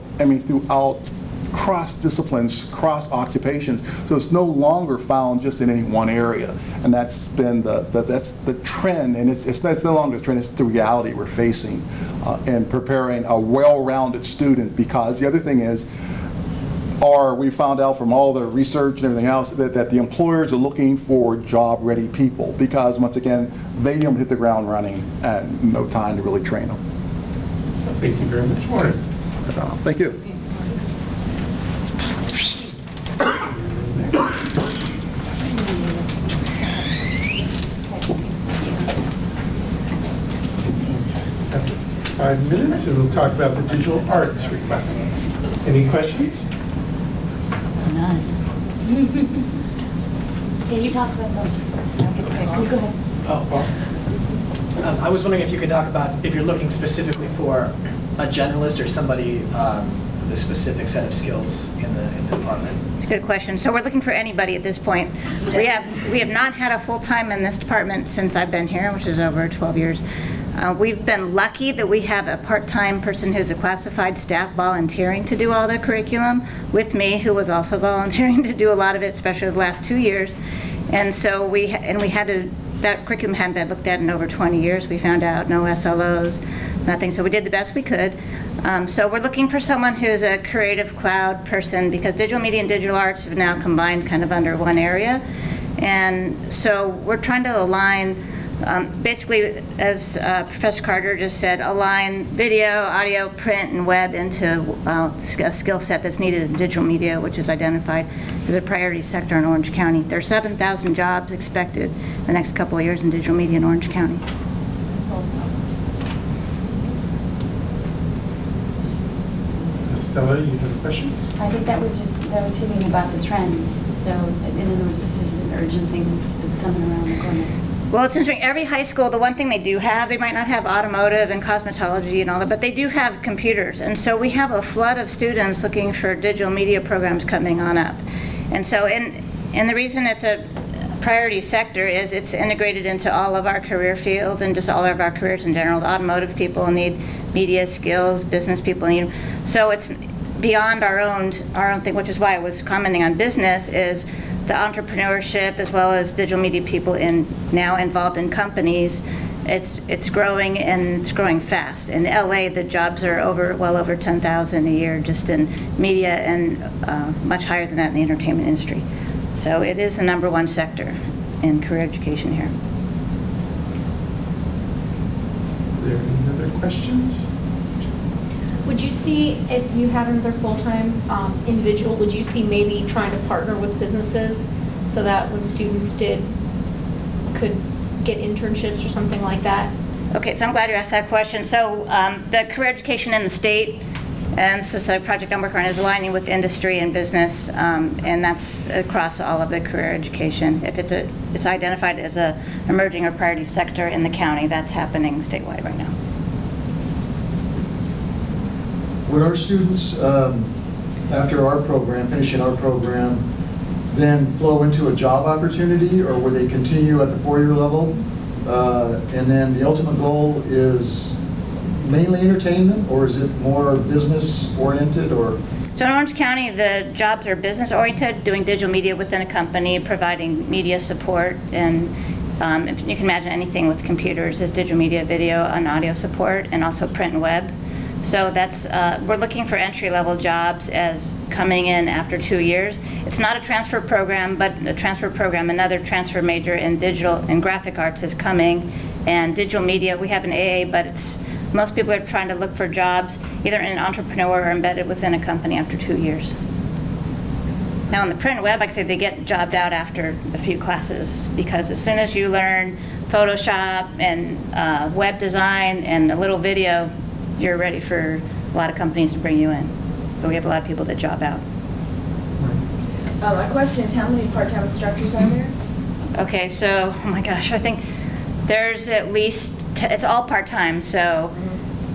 cross disciplines, cross occupations. So it's no longer found just in any one area, and that's been that's the trend. And it's no longer a trend; it's the reality we're facing, and preparing a well-rounded student. Because the other thing is, we found out from all the research and everything else that the employers are looking for job-ready people, because once again, they hit the ground running and no time to really train them. Thank you very much, Warren. Thank you. After 5 minutes, and we'll talk about the digital arts request. Any questions? None. Can you talk about those? Okay, go ahead. I was wondering if you could talk about if you're looking specifically for a generalist or somebody with a specific set of skills in the department. It's a good question. So we're looking for anybody at this point. We have not had a full-time in this department since I've been here, which is over 12 years. We've been lucky that we have a part-time person who's a classified staff volunteering to do all the curriculum with me, who was also volunteering to do a lot of it, especially the last 2 years. And so that curriculum hadn't been looked at in over 20 years. We found out no SLOs, nothing. So we did the best we could. So we're looking for someone who's a creative cloud person, because digital media and digital arts have now combined kind of under one area. And so we're trying to align, basically, as Professor Carter just said, align video, audio, print, and web into a skill set that's needed in digital media, which is identified as a priority sector in Orange County. There are 7,000 jobs expected the next couple of years in digital media in Orange County. Stella, you have a question? I think that was hitting about the trends. So, in other words, this is an urgent thing that's coming around the corner. Well, it's interesting. Every high school, the one thing they do have, they might not have automotive and cosmetology and all that, but they do have computers. And so we have a flood of students looking for digital media programs coming on up. And so, and the reason it's a priority sector is it's integrated into all of our career fields and just all of our careers in general. The automotive people need media skills, business people need. So it's beyond our own thing, which is why I was commenting on business, is the entrepreneurship as well as digital media people now involved in companies. It's growing, and it's growing fast. In LA, the jobs are well over 10,000 a year just in media, and much higher than that in the entertainment industry. So it is the #1 sector in career education here. Are there any other questions? Would you see, if you had another full-time individual, would you see maybe trying to partner with businesses so that when students could get internships or something like that? Okay, so I'm glad you asked that question. So the career education in the state, and this is a project I'm working on, is aligning with industry and business, and that's across all of the career education. If it's identified as a emerging or priority sector in the county, that's happening statewide right now. Would our students, after our program, finishing our program, then flow into a job opportunity, or would they continue at the four-year level? And then the ultimate goal is mainly entertainment, or is it more business-oriented, or? So in Orange County, the jobs are business-oriented, doing digital media within a company, providing media support, and if you can imagine anything with computers is digital media, video, and audio support, and also print and web. So that's, we're looking for entry-level jobs as coming in after 2 years. It's not a transfer program, but a transfer program, another transfer major in digital and graphic arts is coming, and digital media, we have an AA, but it's, most people are trying to look for jobs either in an entrepreneur or embedded within a company after 2 years. Now in the print and web, like I said, they get jobbed out after a few classes, because as soon as you learn Photoshop and web design and a little video, you're ready for a lot of companies to bring you in. But we have a lot of people that job out. My question is, how many part-time instructors are there? Okay, so, oh my gosh, I think there's at least, it's all part-time, so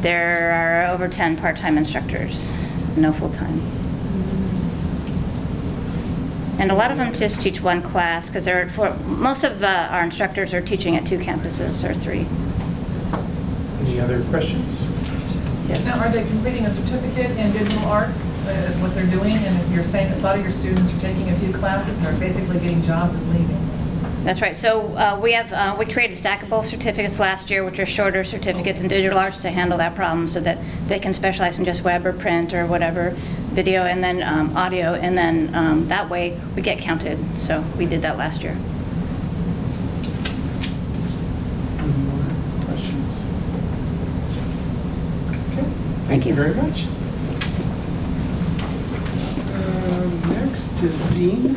there are over 10 part-time instructors, no full-time. And a lot of them just teach one class, because most of our instructors are teaching at 2 campuses or 3. Any other questions? Yes. Now, are they completing a certificate in digital arts is what they're doing? And you're saying that a lot of your students are taking a few classes and they're basically getting jobs and leaving. That's right. So we created stackable certificates last year, which are shorter certificates in digital arts to handle that problem, so that they can specialize in just web or print or whatever, video, and then audio, and then that way we get counted. So we did that last year. Thank you very much. Next is Dean.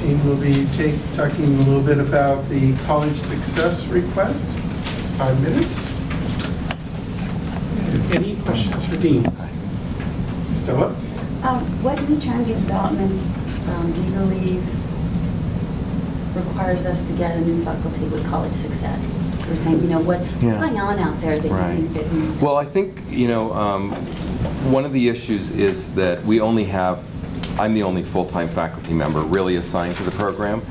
Dean will be talking a little bit about the college success request. It's 5 minutes. Any questions for Dean? Stella? What new trends or developments do you believe requires us to get a new faculty with college success? We're saying, what's going on out there that you think that we... Well, I think, one of the issues is that we only have, I'm the only full-time faculty member really assigned to the program.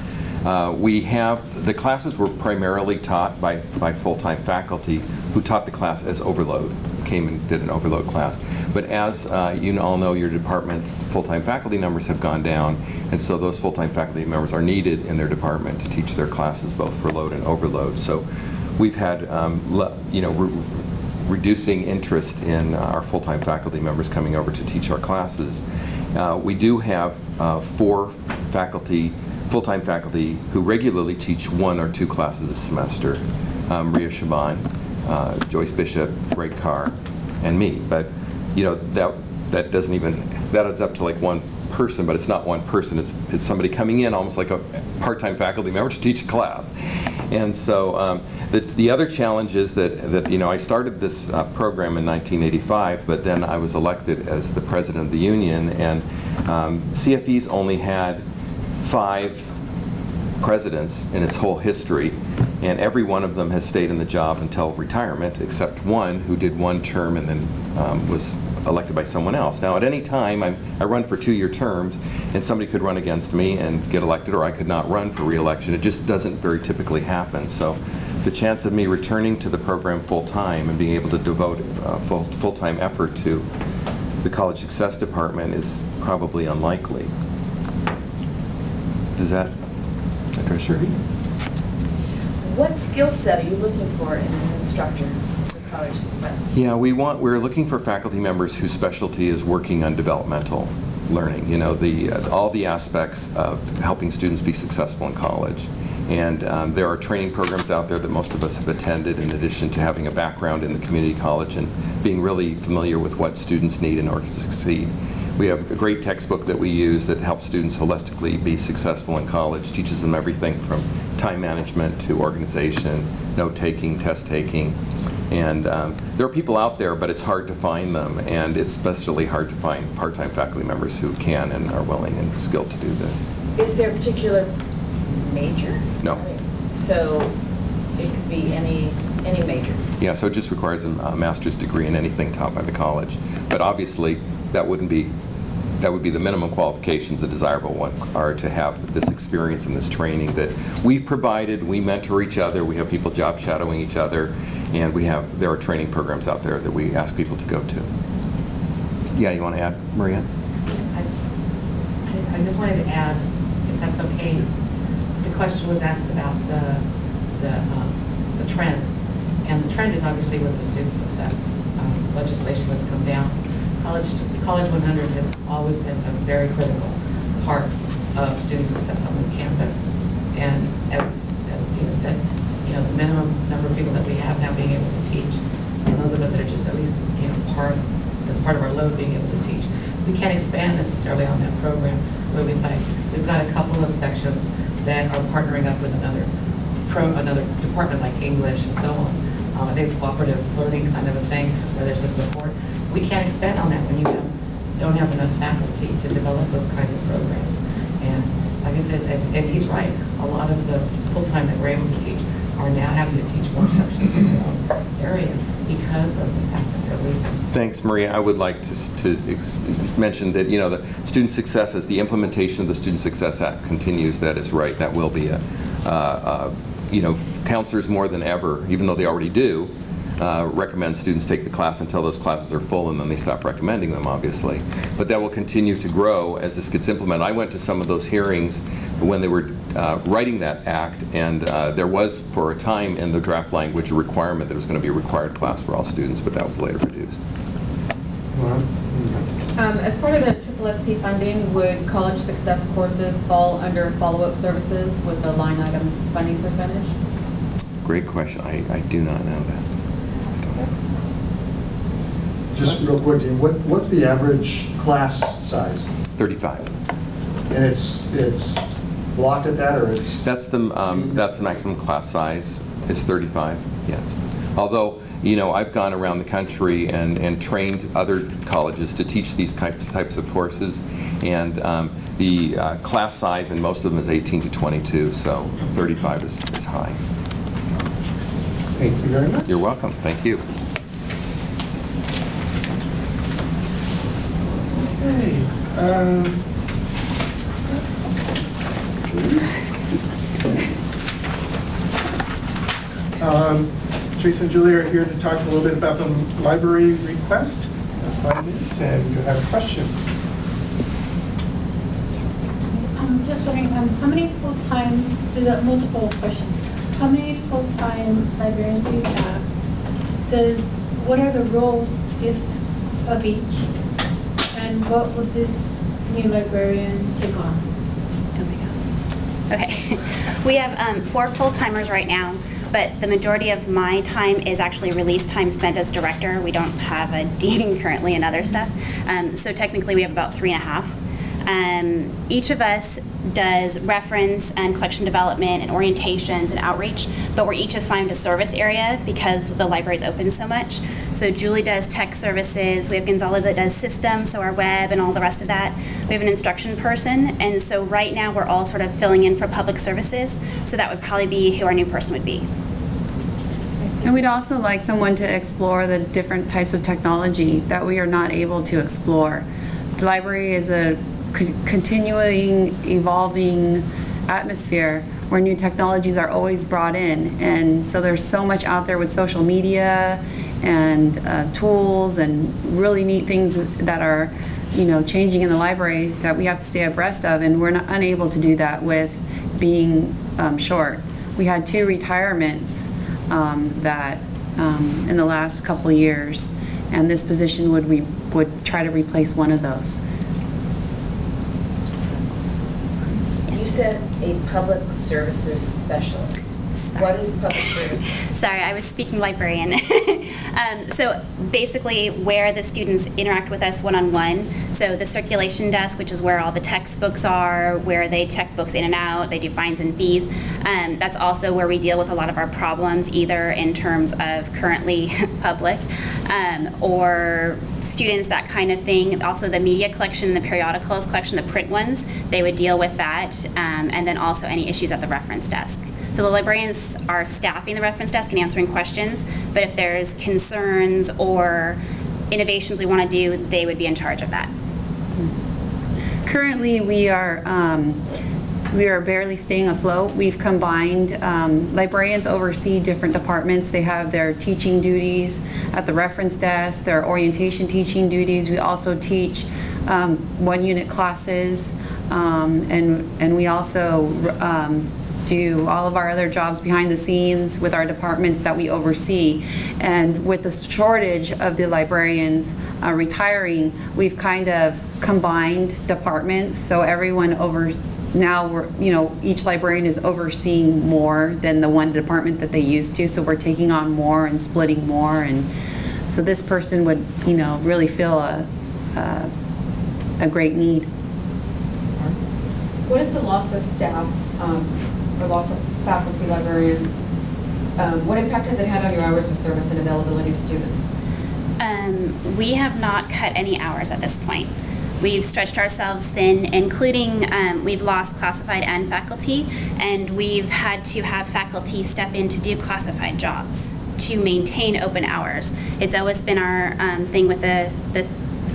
The classes were primarily taught by full-time faculty who taught the class as overload, came and did an overload class. But as you all know, your department full-time faculty numbers have gone down, and so those full-time faculty members are needed in their department to teach their classes both for load and overload. So we've had, reducing interest in our full-time faculty members coming over to teach our classes. We do have 4 full-time faculty who regularly teach 1 or 2 classes a semester. Ria Shaban, Joyce Bishop, Greg Carr, and me. But that doesn't even, that adds up to like 1 person, but it's not 1 person. It's somebody coming in almost like a part-time faculty member to teach a class. And so the other challenge is that I started this program in 1985, but then I was elected as the president of the union, and CFE's only had 5 presidents in its whole history, and every one of them has stayed in the job until retirement, except 1 who did 1 term and then was elected by someone else. Now, at any time, I run for 2-year terms, and somebody could run against me and get elected, or I could not run for re-election. It just doesn't very typically happen. So the chance of me returning to the program full-time and being able to devote full-time effort to the College Success Department is probably unlikely. Does that address your need? What skill set are you looking for in an instructor for college success? Yeah, we're looking for faculty members whose specialty is working on developmental learning. All the aspects of helping students be successful in college. And there are training programs out there that most of us have attended, in addition to having a background in the community college and being really familiar with what students need in order to succeed. We have a great textbook that we use that helps students holistically be successful in college, teaches them everything from time management to organization, note-taking, test-taking. And there are people out there, but it's hard to find them, and it's especially hard to find part-time faculty members who can and are willing and skilled to do this. Is there a particular major? No. So it could be any major? Yeah, so it just requires a master's degree in anything taught by the college. But obviously, that would be the minimum qualifications. The desirable one are to have this experience and this training that we've provided. We mentor each other. We have people job shadowing each other, and there are training programs out there that we ask people to go to. Yeah, you want to add, Maria? I just wanted to add, if that's okay, the question was asked about the trends, and the trend is obviously with the student success legislation that's come down. College 100 has always been a very critical part of student success on this campus, and as Dina said, you know, the minimum number of people that we have now being able to teach, and those of us that are just at least, you know, as part of our load being able to teach, we can't expand necessarily on that program where we'd like. We've got a couple of sections that are partnering up with another department like English and so on. I think it's cooperative learning kind of a thing where there's a support. We can't expand on that when you don't have enough faculty to develop those kinds of programs. And like I said, and he's right, a lot of the full-time that we're able to teach are now having to teach more sections in their own area because of the fact that they're losing. Thanks, Maria. I would like to mention that, you know, the student success, as the implementation of the Student Success Act continues, that is right. That will be you know, counselors more than ever, even though they already do, recommend students take the class until those classes are full, and then they stop recommending them, obviously. But that will continue to grow as this gets implemented. I went to some of those hearings when they were writing that act, and there was, for a time in the draft language, a requirement that it was going to be a required class for all students, but that was later reduced. As part of the SSSP funding, would college success courses fall under follow-up services with a line item funding percentage? Great question. I do not know that. Just real quick, Dean, what's the average class size? 35. And it's blocked at that, or it's? That's the maximum class size, is 35, yes. Although, you know, I've gone around the country and trained other colleges to teach these types of courses, and the class size in most of them is 18 to 22, so 35 is high. Thank you very much. You're welcome. Thank you. Okay. Teresa and Julie are here to talk a little bit about the library request. 5 minutes, and you have questions. I'm just wondering, how many full-time, there's a multiple question. How many full-time librarians do you have? What are the roles of each? And what would this new librarian take on? Okay, we have 4 full-timers right now, but the majority of my time is actually release time spent as director. We don't have a dean currently and other stuff. So technically we have about 3.5. Each of us does reference and collection development and orientations and outreach, but we're each assigned a service area because the library is open so much. So Julie does tech services, we have Gonzalo that does systems, so our web and all the rest of that. We have an instruction person, and so right now we're all sort of filling in for public services, so that would probably be who our new person would be. And we'd also like someone to explore the different types of technology that we are not able to explore. The library is a continuing, evolving atmosphere where new technologies are always brought in, and so there's so much out there with social media and tools and really neat things that are, you know, changing in the library that we have to stay abreast of, and we're unable to do that with being short. We had 2 retirements that in the last couple of years, and this position would try to replace one of those. You said a public services specialist? What is public services? Sorry, I was speaking librarian. So basically where the students interact with us one-on-one, so the circulation desk, which is where all the textbooks are, where they check books in and out, they do fines and fees. That's also where we deal with a lot of our problems, either in terms of currently public or students, that kind of thing. Also the media collection, the periodicals collection, the print ones, they would deal with that, and then also any issues at the reference desk. So the librarians are staffing the reference desk and answering questions, but if there's concerns or innovations we want to do, they would be in charge of that. Currently, we are barely staying afloat. We've combined, librarians oversee different departments. They have their teaching duties at the reference desk, their orientation teaching duties. We also teach one-unit classes, and we also do all of our other jobs behind the scenes with our departments that we oversee. And with the shortage of the librarians retiring, we've kind of combined departments, so everyone now each librarian is overseeing more than the one department that they used to, so we're taking on more and splitting more, and so this person would really fill a great need. What is the loss of staff or loss of faculty librarians? What impact has it had on your hours of service and availability to students? We have not cut any hours at this point. We've stretched ourselves thin, including we've lost classified and faculty, and we've had to have faculty step in to do classified jobs to maintain open hours. It's always been our thing with the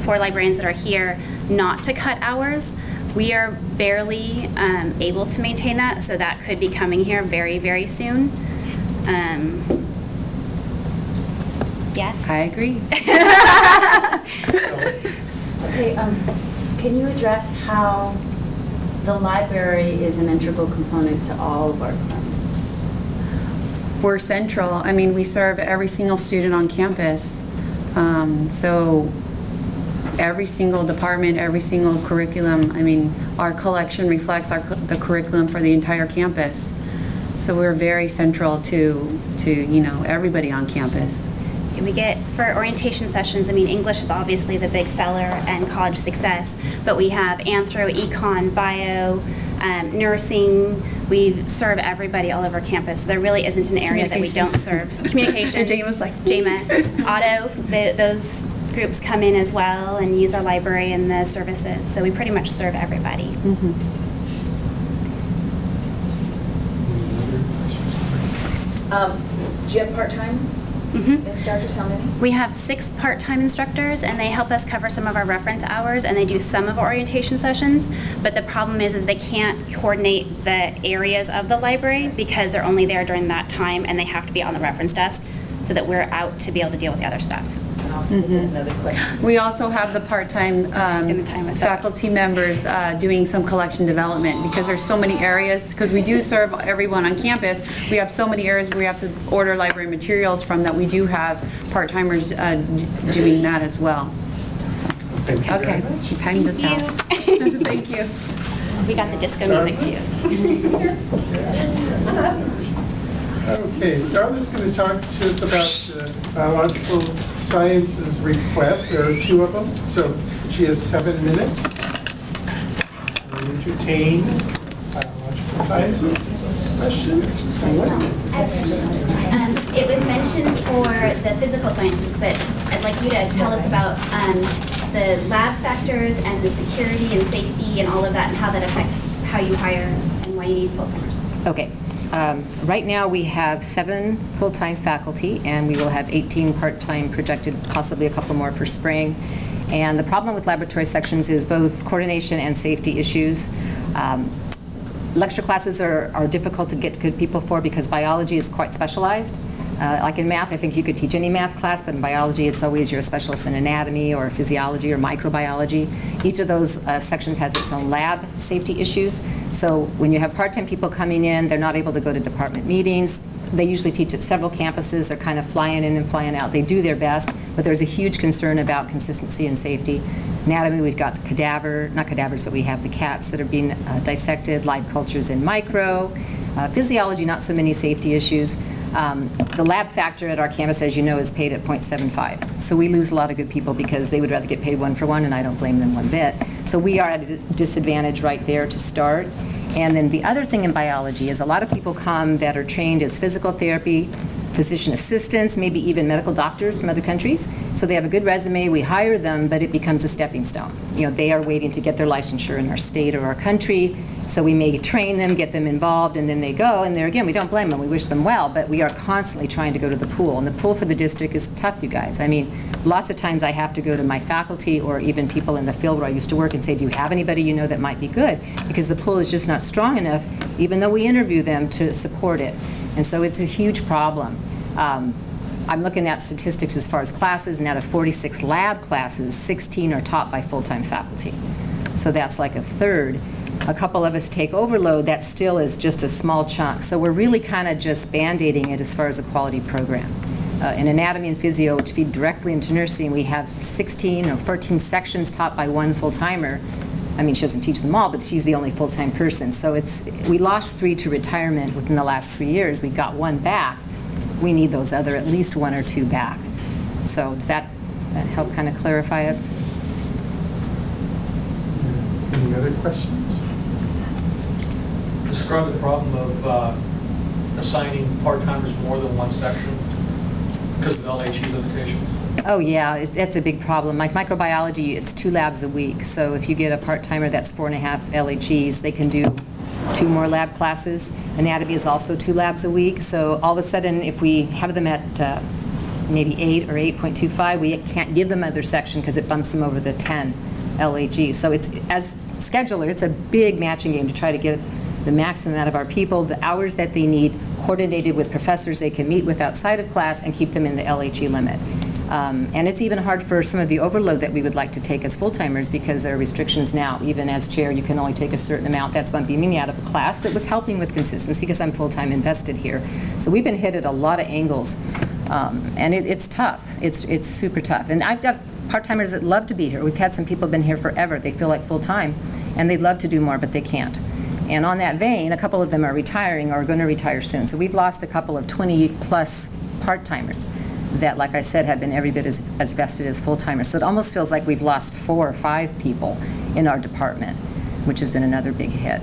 4 librarians that are here not to cut hours. We are barely able to maintain that, so that could be coming here very, very soon. Yes? I agree. Okay, can you address how the library is an integral component to all of our departments? We're central. I mean, we serve every single student on campus. So every single department, every single curriculum, I mean, our collection reflects the curriculum for the entire campus. So we're very central to everybody on campus. We get, for orientation sessions, I mean, English is obviously the big seller and college success, but we have anthro, econ, bio, nursing. We serve everybody all over campus. There really isn't an area that we don't serve. Communications. Jane was like, JMA, auto, those groups come in as well and use our library and the services. So we pretty much serve everybody. Mm-hmm. Do you have part-time instructors? How many? We have 6 part-time instructors, and they help us cover some of our reference hours, and they do some of our orientation sessions. But the problem is they can't coordinate the areas of the library because they're only there during that time, and they have to be on the reference desk so that we're out to be able to deal with the other stuff. Another question. We also have the part-time faculty members doing some collection development because there's so many areas, because we do serve everyone on campus. We have so many areas where we have to order library materials from that we do have part-timers doing that as well. So, Thank you okay, very much. I'm tying this out. Thank you. We got the disco music too. Okay, Darla's going to talk to us about the biological sciences request. There are 2 of them, so she has 7 minutes to entertain biological sciences questions. It was mentioned for the physical sciences, but I'd like you to tell us about the lab factors and the security and safety and all of that, and how that affects how you hire and why you need full-timers. Okay. Right now we have 7 full-time faculty, and we will have 18 part-time projected, possibly a couple more for spring. And the problem with laboratory sections is both coordination and safety issues. Lecture classes are difficult to get good people for because biology is quite specialized. Like in math, I think you could teach any math class, but in biology, it's always you're a specialist in anatomy or physiology or microbiology. Each of those sections has its own lab safety issues. So when you have part-time people coming in, they're not able to go to department meetings. They usually teach at several campuses. They're kind of flying in and flying out. They do their best, but there's a huge concern about consistency and safety. Anatomy, we've got not cadavers, but we have the cats that are being dissected, live cultures in micro. Physiology, not so many safety issues. The lab factor at our campus, as you know, is paid at 0.75. So we lose a lot of good people because they would rather get paid 1 for 1, and I don't blame them one bit. So we are at a disadvantage right there to start. And then the other thing in biology is a lot of people come that are trained as physical therapy, physician assistants, maybe even medical doctors from other countries. So they have a good resume, we hire them, but it becomes a stepping stone. You know, they are waiting to get their licensure in our state or our country, so we may train them, get them involved, and then they go, and there again, we don't blame them, we wish them well, but we are constantly trying to go to the pool, and the pool for the district is tough, you guys. I mean, lots of times I have to go to my faculty or even people in the field where I used to work and say, do you have anybody you know that might be good? Because the pool is just not strong enough, even though we interview them, to support it. And so it's a huge problem. I'm looking at statistics as far as classes, and out of 46 lab classes, 16 are taught by full-time faculty. So that's like a third. A couple of us take overload, that still is just a small chunk. So we're really kind of just band-aiding it as far as a quality program. In anatomy and physio, which feed directly into nursing, we have 16 or 14 sections taught by one full-timer. I mean, she doesn't teach them all, but she's the only full-time person. So we lost 3 to retirement within the last 3 years. We got 1 back. We need those other at least 1 or 2 back. So does that help kind of clarify it? Any other questions? Describe the problem of assigning part-timers more than 1 section because of LHE limitations. Oh yeah, it's a big problem. Like microbiology, it's 2 labs a week. So if you get a part-timer that's 4.5 LHEs, they can do 2 more lab classes. Anatomy is also 2 labs a week. So all of a sudden, if we have them at maybe 8 or 8.25, we can't give them another section because it bumps them over the 10 LHE. So it's, as scheduler, it's a big matching game to try to get the maximum out of our people, the hours that they need, coordinated with professors they can meet with outside of class, and keep them in the LHE limit. And it's even hard for some of the overload that we would like to take as full-timers because there are restrictions now. Even as chair, you can only take a certain amount. That's bumping me out of a class that was helping with consistency because I'm full-time invested here. So we've been hit at a lot of angles. And it's tough. It's super tough. And I've got part-timers that love to be here. We've had some people been here forever. They feel like full-time, and they'd love to do more, but they can't. And on that vein, a couple of them are retiring or are going to retire soon. So we've lost a couple of 20-plus part-timers that, like I said, have been every bit as vested as full-timers. So it almost feels like we've lost 4 or 5 people in our department, which has been another big hit.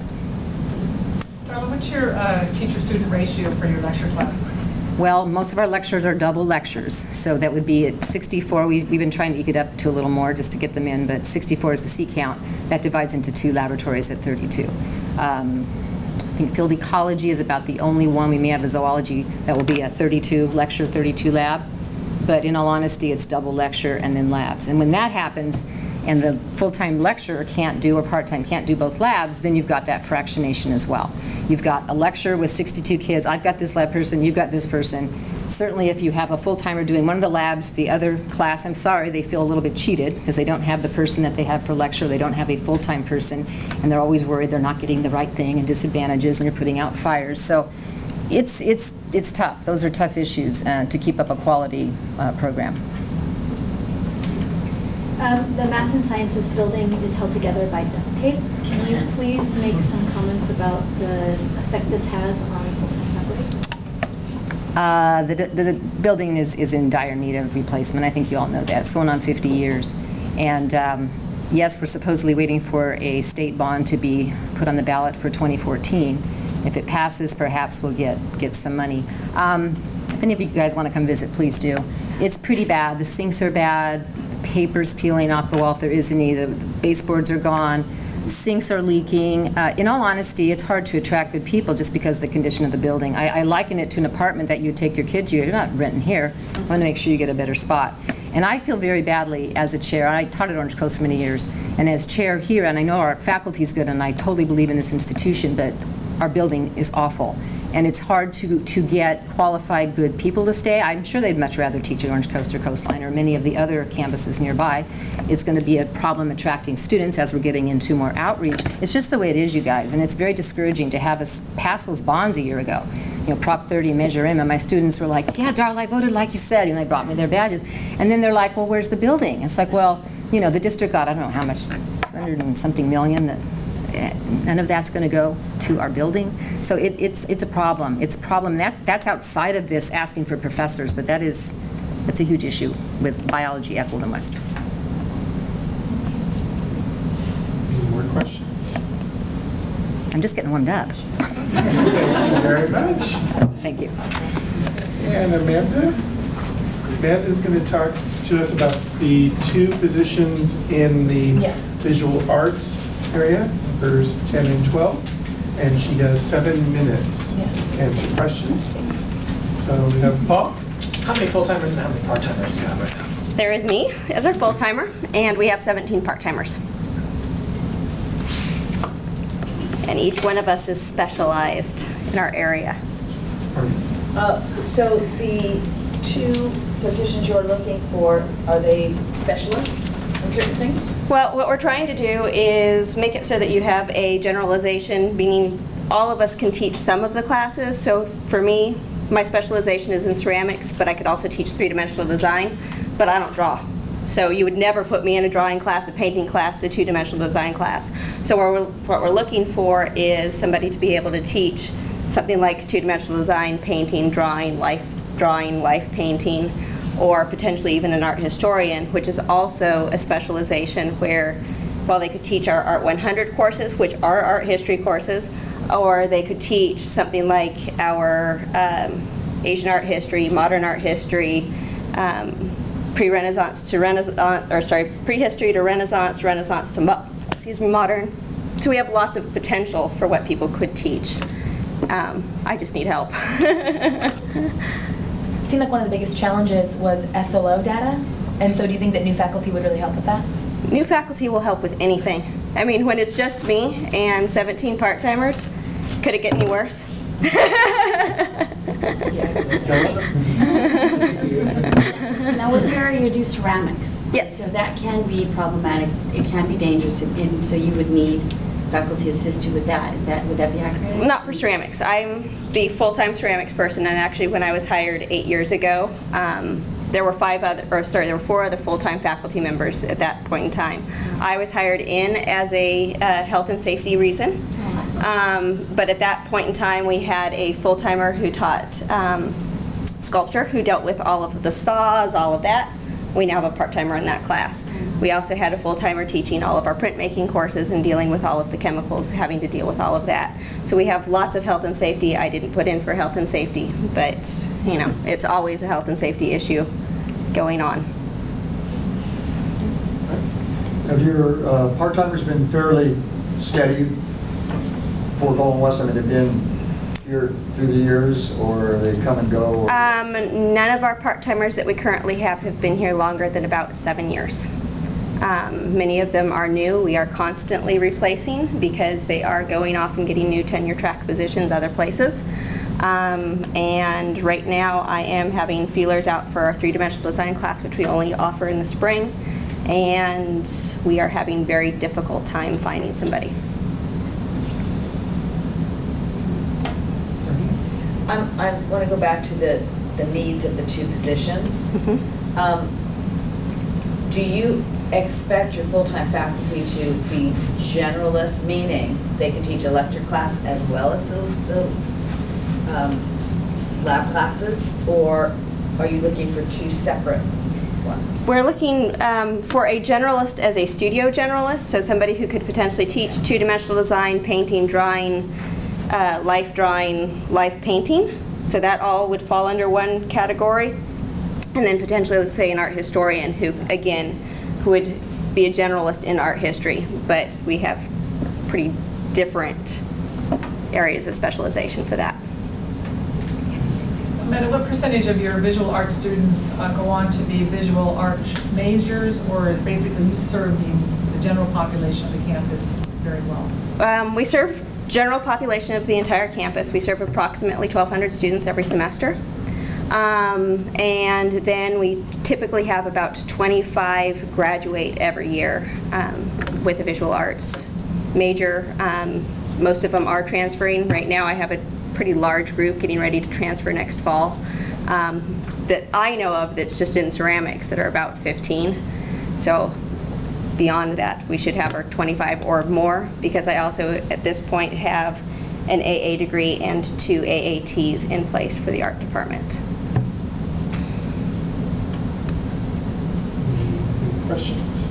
Darla, what's your teacher-student ratio for your lecture classes? Well, most of our lectures are double lectures, so that would be at 64. We've been trying to eke it up to a little more just to get them in, but 64 is the seat count. That divides into 2 laboratories at 32. I think field ecology is about the only one. We may have a zoology that will be a 32 lecture, 32 lab, but in all honesty, it's double lecture and then labs. And when that happens, and the full-time lecturer can't do, or part-time can't do both labs, then you've got that fractionation as well. You've got a lecture with 62 kids, I've got this lab person, you've got this person. Certainly if you have a full-timer doing one of the labs, the other class, I'm sorry, they feel a little bit cheated because they don't have the person that they have for lecture, they don't have a full-time person, and they're always worried they're not getting the right thing, and disadvantages, and you're putting out fires. So it's tough. Those are tough issues to keep up a quality program. The Math and Sciences building is held together by duct tape. Can you please make some comments about the effect this has on full-time faculty? The building is in dire need of replacement. I think you all know that. It's going on 50 years. And yes, we're supposedly waiting for a state bond to be put on the ballot for 2014. If it passes, perhaps we'll get some money. If any of you guys want to come visit, please do. It's pretty bad. The sinks are bad. The paper's peeling off the wall if there is any. The baseboards are gone. Sinks are leaking. In all honesty, it's hard to attract good people just because of the condition of the building. I liken it to an apartment that you take your kid to. You're not renting here. I want to make sure you get a better spot. And I feel very badly as a chair. I taught at Orange Coast for many years. And as chair here, and I know our faculty is good, and I totally believe in this institution, but our building is awful. and it's hard to get qualified, good people to stay. I'm sure they'd much rather teach at Orange Coast or Coastline or many of the other campuses nearby. It's going to be a problem attracting students as we're getting into more outreach. It's just the way it is, you guys, and it's very discouraging to have us pass those bonds a year ago. You know, Prop 30, Measure M, and my students were like, yeah, Darla, I voted like you said, and they brought me their badges. And then they're like, well, where's the building? It's like, well, you know, the district got, I don't know how much, 200 and something million, that none of that's going to go to our building. So it's a problem. It's a problem. That's outside of this asking for professors, but that's a huge issue with biology at Golden West. Any more questions? I'm just getting warmed up. Thank you very much. Thank you. And Amanda? Amanda's going to talk to us about the 2 positions in the visual arts area, numbers 10 and 12, and she has 7 minutes to answer questions. So we have Paul. How many full-timers and how many part-timers do you have right now? There is me as our full-timer, and we have 17 part-timers. And each one of us is specialized in our area. So the 2 positions you're looking for, are they specialists in certain things? Well, what we're trying to do is make it so that you have a generalization, meaning all of us can teach some of the classes. So for me, my specialization is in ceramics, but I could also teach 3-dimensional design, but I don't draw. So you would never put me in a drawing class, a painting class, a 2-dimensional design class. So what we're looking for is somebody to be able to teach something like 2-dimensional design, painting, drawing, life painting, or potentially even an art historian, which is also a specialization where, while they could teach our Art 100 courses, which are art history courses, or they could teach something like our Asian art history, modern art history, pre-Renaissance to Renaissance, or sorry, prehistory to Renaissance, Renaissance to modern. So we have lots of potential for what people could teach. I just need help. It seemed like one of the biggest challenges was SLO data, and so do you think that new faculty would really help with that? New faculty will help with anything. I mean, when it's just me and 17 part-timers, could it get any worse? Now with your area, you do ceramics. Yes. So that can be problematic. It can be dangerous, and so you would need faculty to assist you with that. Would that be accurate? Not for ceramics. I'm the full-time ceramics person, and actually when I was hired 8 years ago, there were 4 other full-time faculty members at that point in time. I was hired in as a health and safety reason. But at that point in time, we had a full-timer who taught sculpture, who dealt with all of the saws, all of that. We now have a part-timer in that class. We also had a full-timer teaching all of our printmaking courses and dealing with all of the chemicals, having to deal with all of that. So we have lots of health and safety. I didn't put in for health and safety, but you know, it's always a health and safety issue going on. Have your part-timers been fairly steady for Golden West? I mean, they've been here through the years, or they come and go? None of our part-timers that we currently have been here longer than about 7 years. Many of them are new. We are constantly replacing because they are going off and getting new tenure track positions other places. And right now I am having feelers out for our 3-dimensional design class, which we only offer in the spring, and we are having very difficult time finding somebody. I want to go back to the needs of the 2 positions. Do you expect your full-time faculty to be generalists, meaning they can teach a lecture class as well as the lab classes, or are you looking for 2 separate ones? We're looking for a generalist as a studio generalist, so somebody who could potentially teach 2-dimensional design, painting, drawing, life painting. So that all would fall under one category. And then potentially, let's say, an art historian who, again, would be a generalist in art history, but we have pretty different areas of specialization for that. Amanda, what percentage of your visual arts students go on to be visual art majors, or is basically you serve the general population of the campus very well? We serve general population of the entire campus, we serve approximately 1,200 students every semester. And then we typically have about 25 graduate every year with a visual arts major. Most of them are transferring. Right now I have a pretty large group getting ready to transfer next fall that I know of that's just in ceramics that are about 15. So beyond that, we should have our 25 or more, because I also at this point have an AA degree and 2 AATs in place for the art department. Any questions?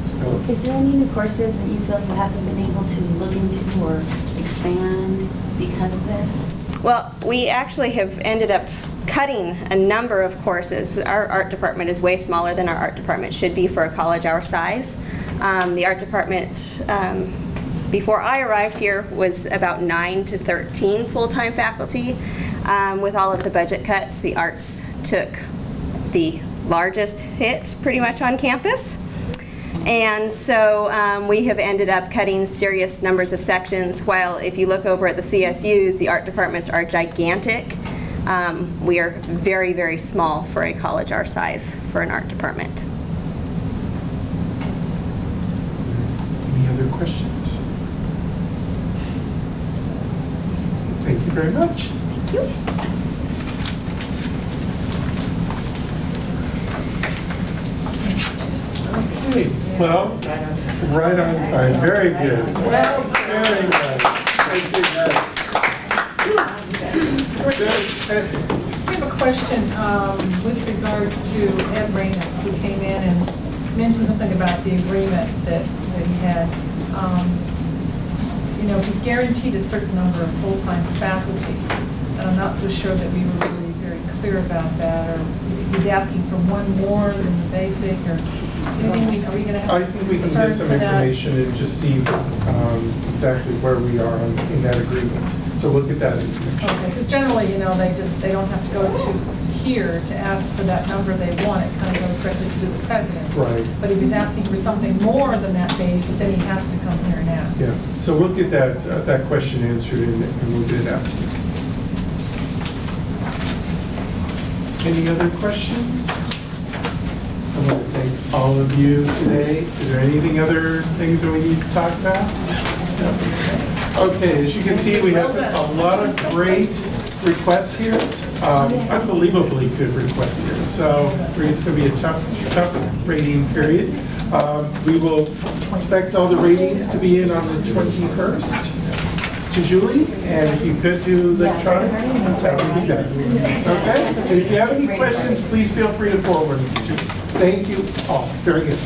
Stella? Is there any new courses that you feel you haven't been able to look into or expand because of this? Well, we actually have ended up cutting a number of courses. Our art department is way smaller than our art department should be for a college our size. The art department, before I arrived here, was about 9 to 13 full-time faculty. With all of the budget cuts, the arts took the largest hit pretty much on campus. And so we have ended up cutting serious numbers of sections, while if you look over at the CSUs, the art departments are gigantic. We are very, very small for a college our size for an art department. Any other questions? Thank you very much. Thank you. Okay, well, right on time. Very good. Well, very good. We have a question with regards to Ed Raina, who came in and mentioned something about the agreement that he had. You know, he's guaranteed a certain number of full-time faculty, and I'm not so sure that we were really very clear about that, or he's asking for one more than the basic, or anything. Are we going to have I think we can get some information and just see exactly where we are in that agreement. So look at that information. Okay, because generally, you know, they don't have to go to here to ask for that number they want. It kind of goes directly to the president. Right. But if he's asking for something more than that base, then he has to come here and ask. Yeah. So we'll get that question answered and we'll get it out. Any other questions? I want to thank all of you today. Is there anything other things that we need to talk about? No. Okay, as you can see, we have a lot of great requests here, unbelievably good requests here. So it's going to be a tough rating period. We will expect all the ratings to be in on the 21st. To Julie, and if you could do electronic, that would be good. Okay? And if you have any questions, please feel free to forward them to Julie. Thank you all. Very good.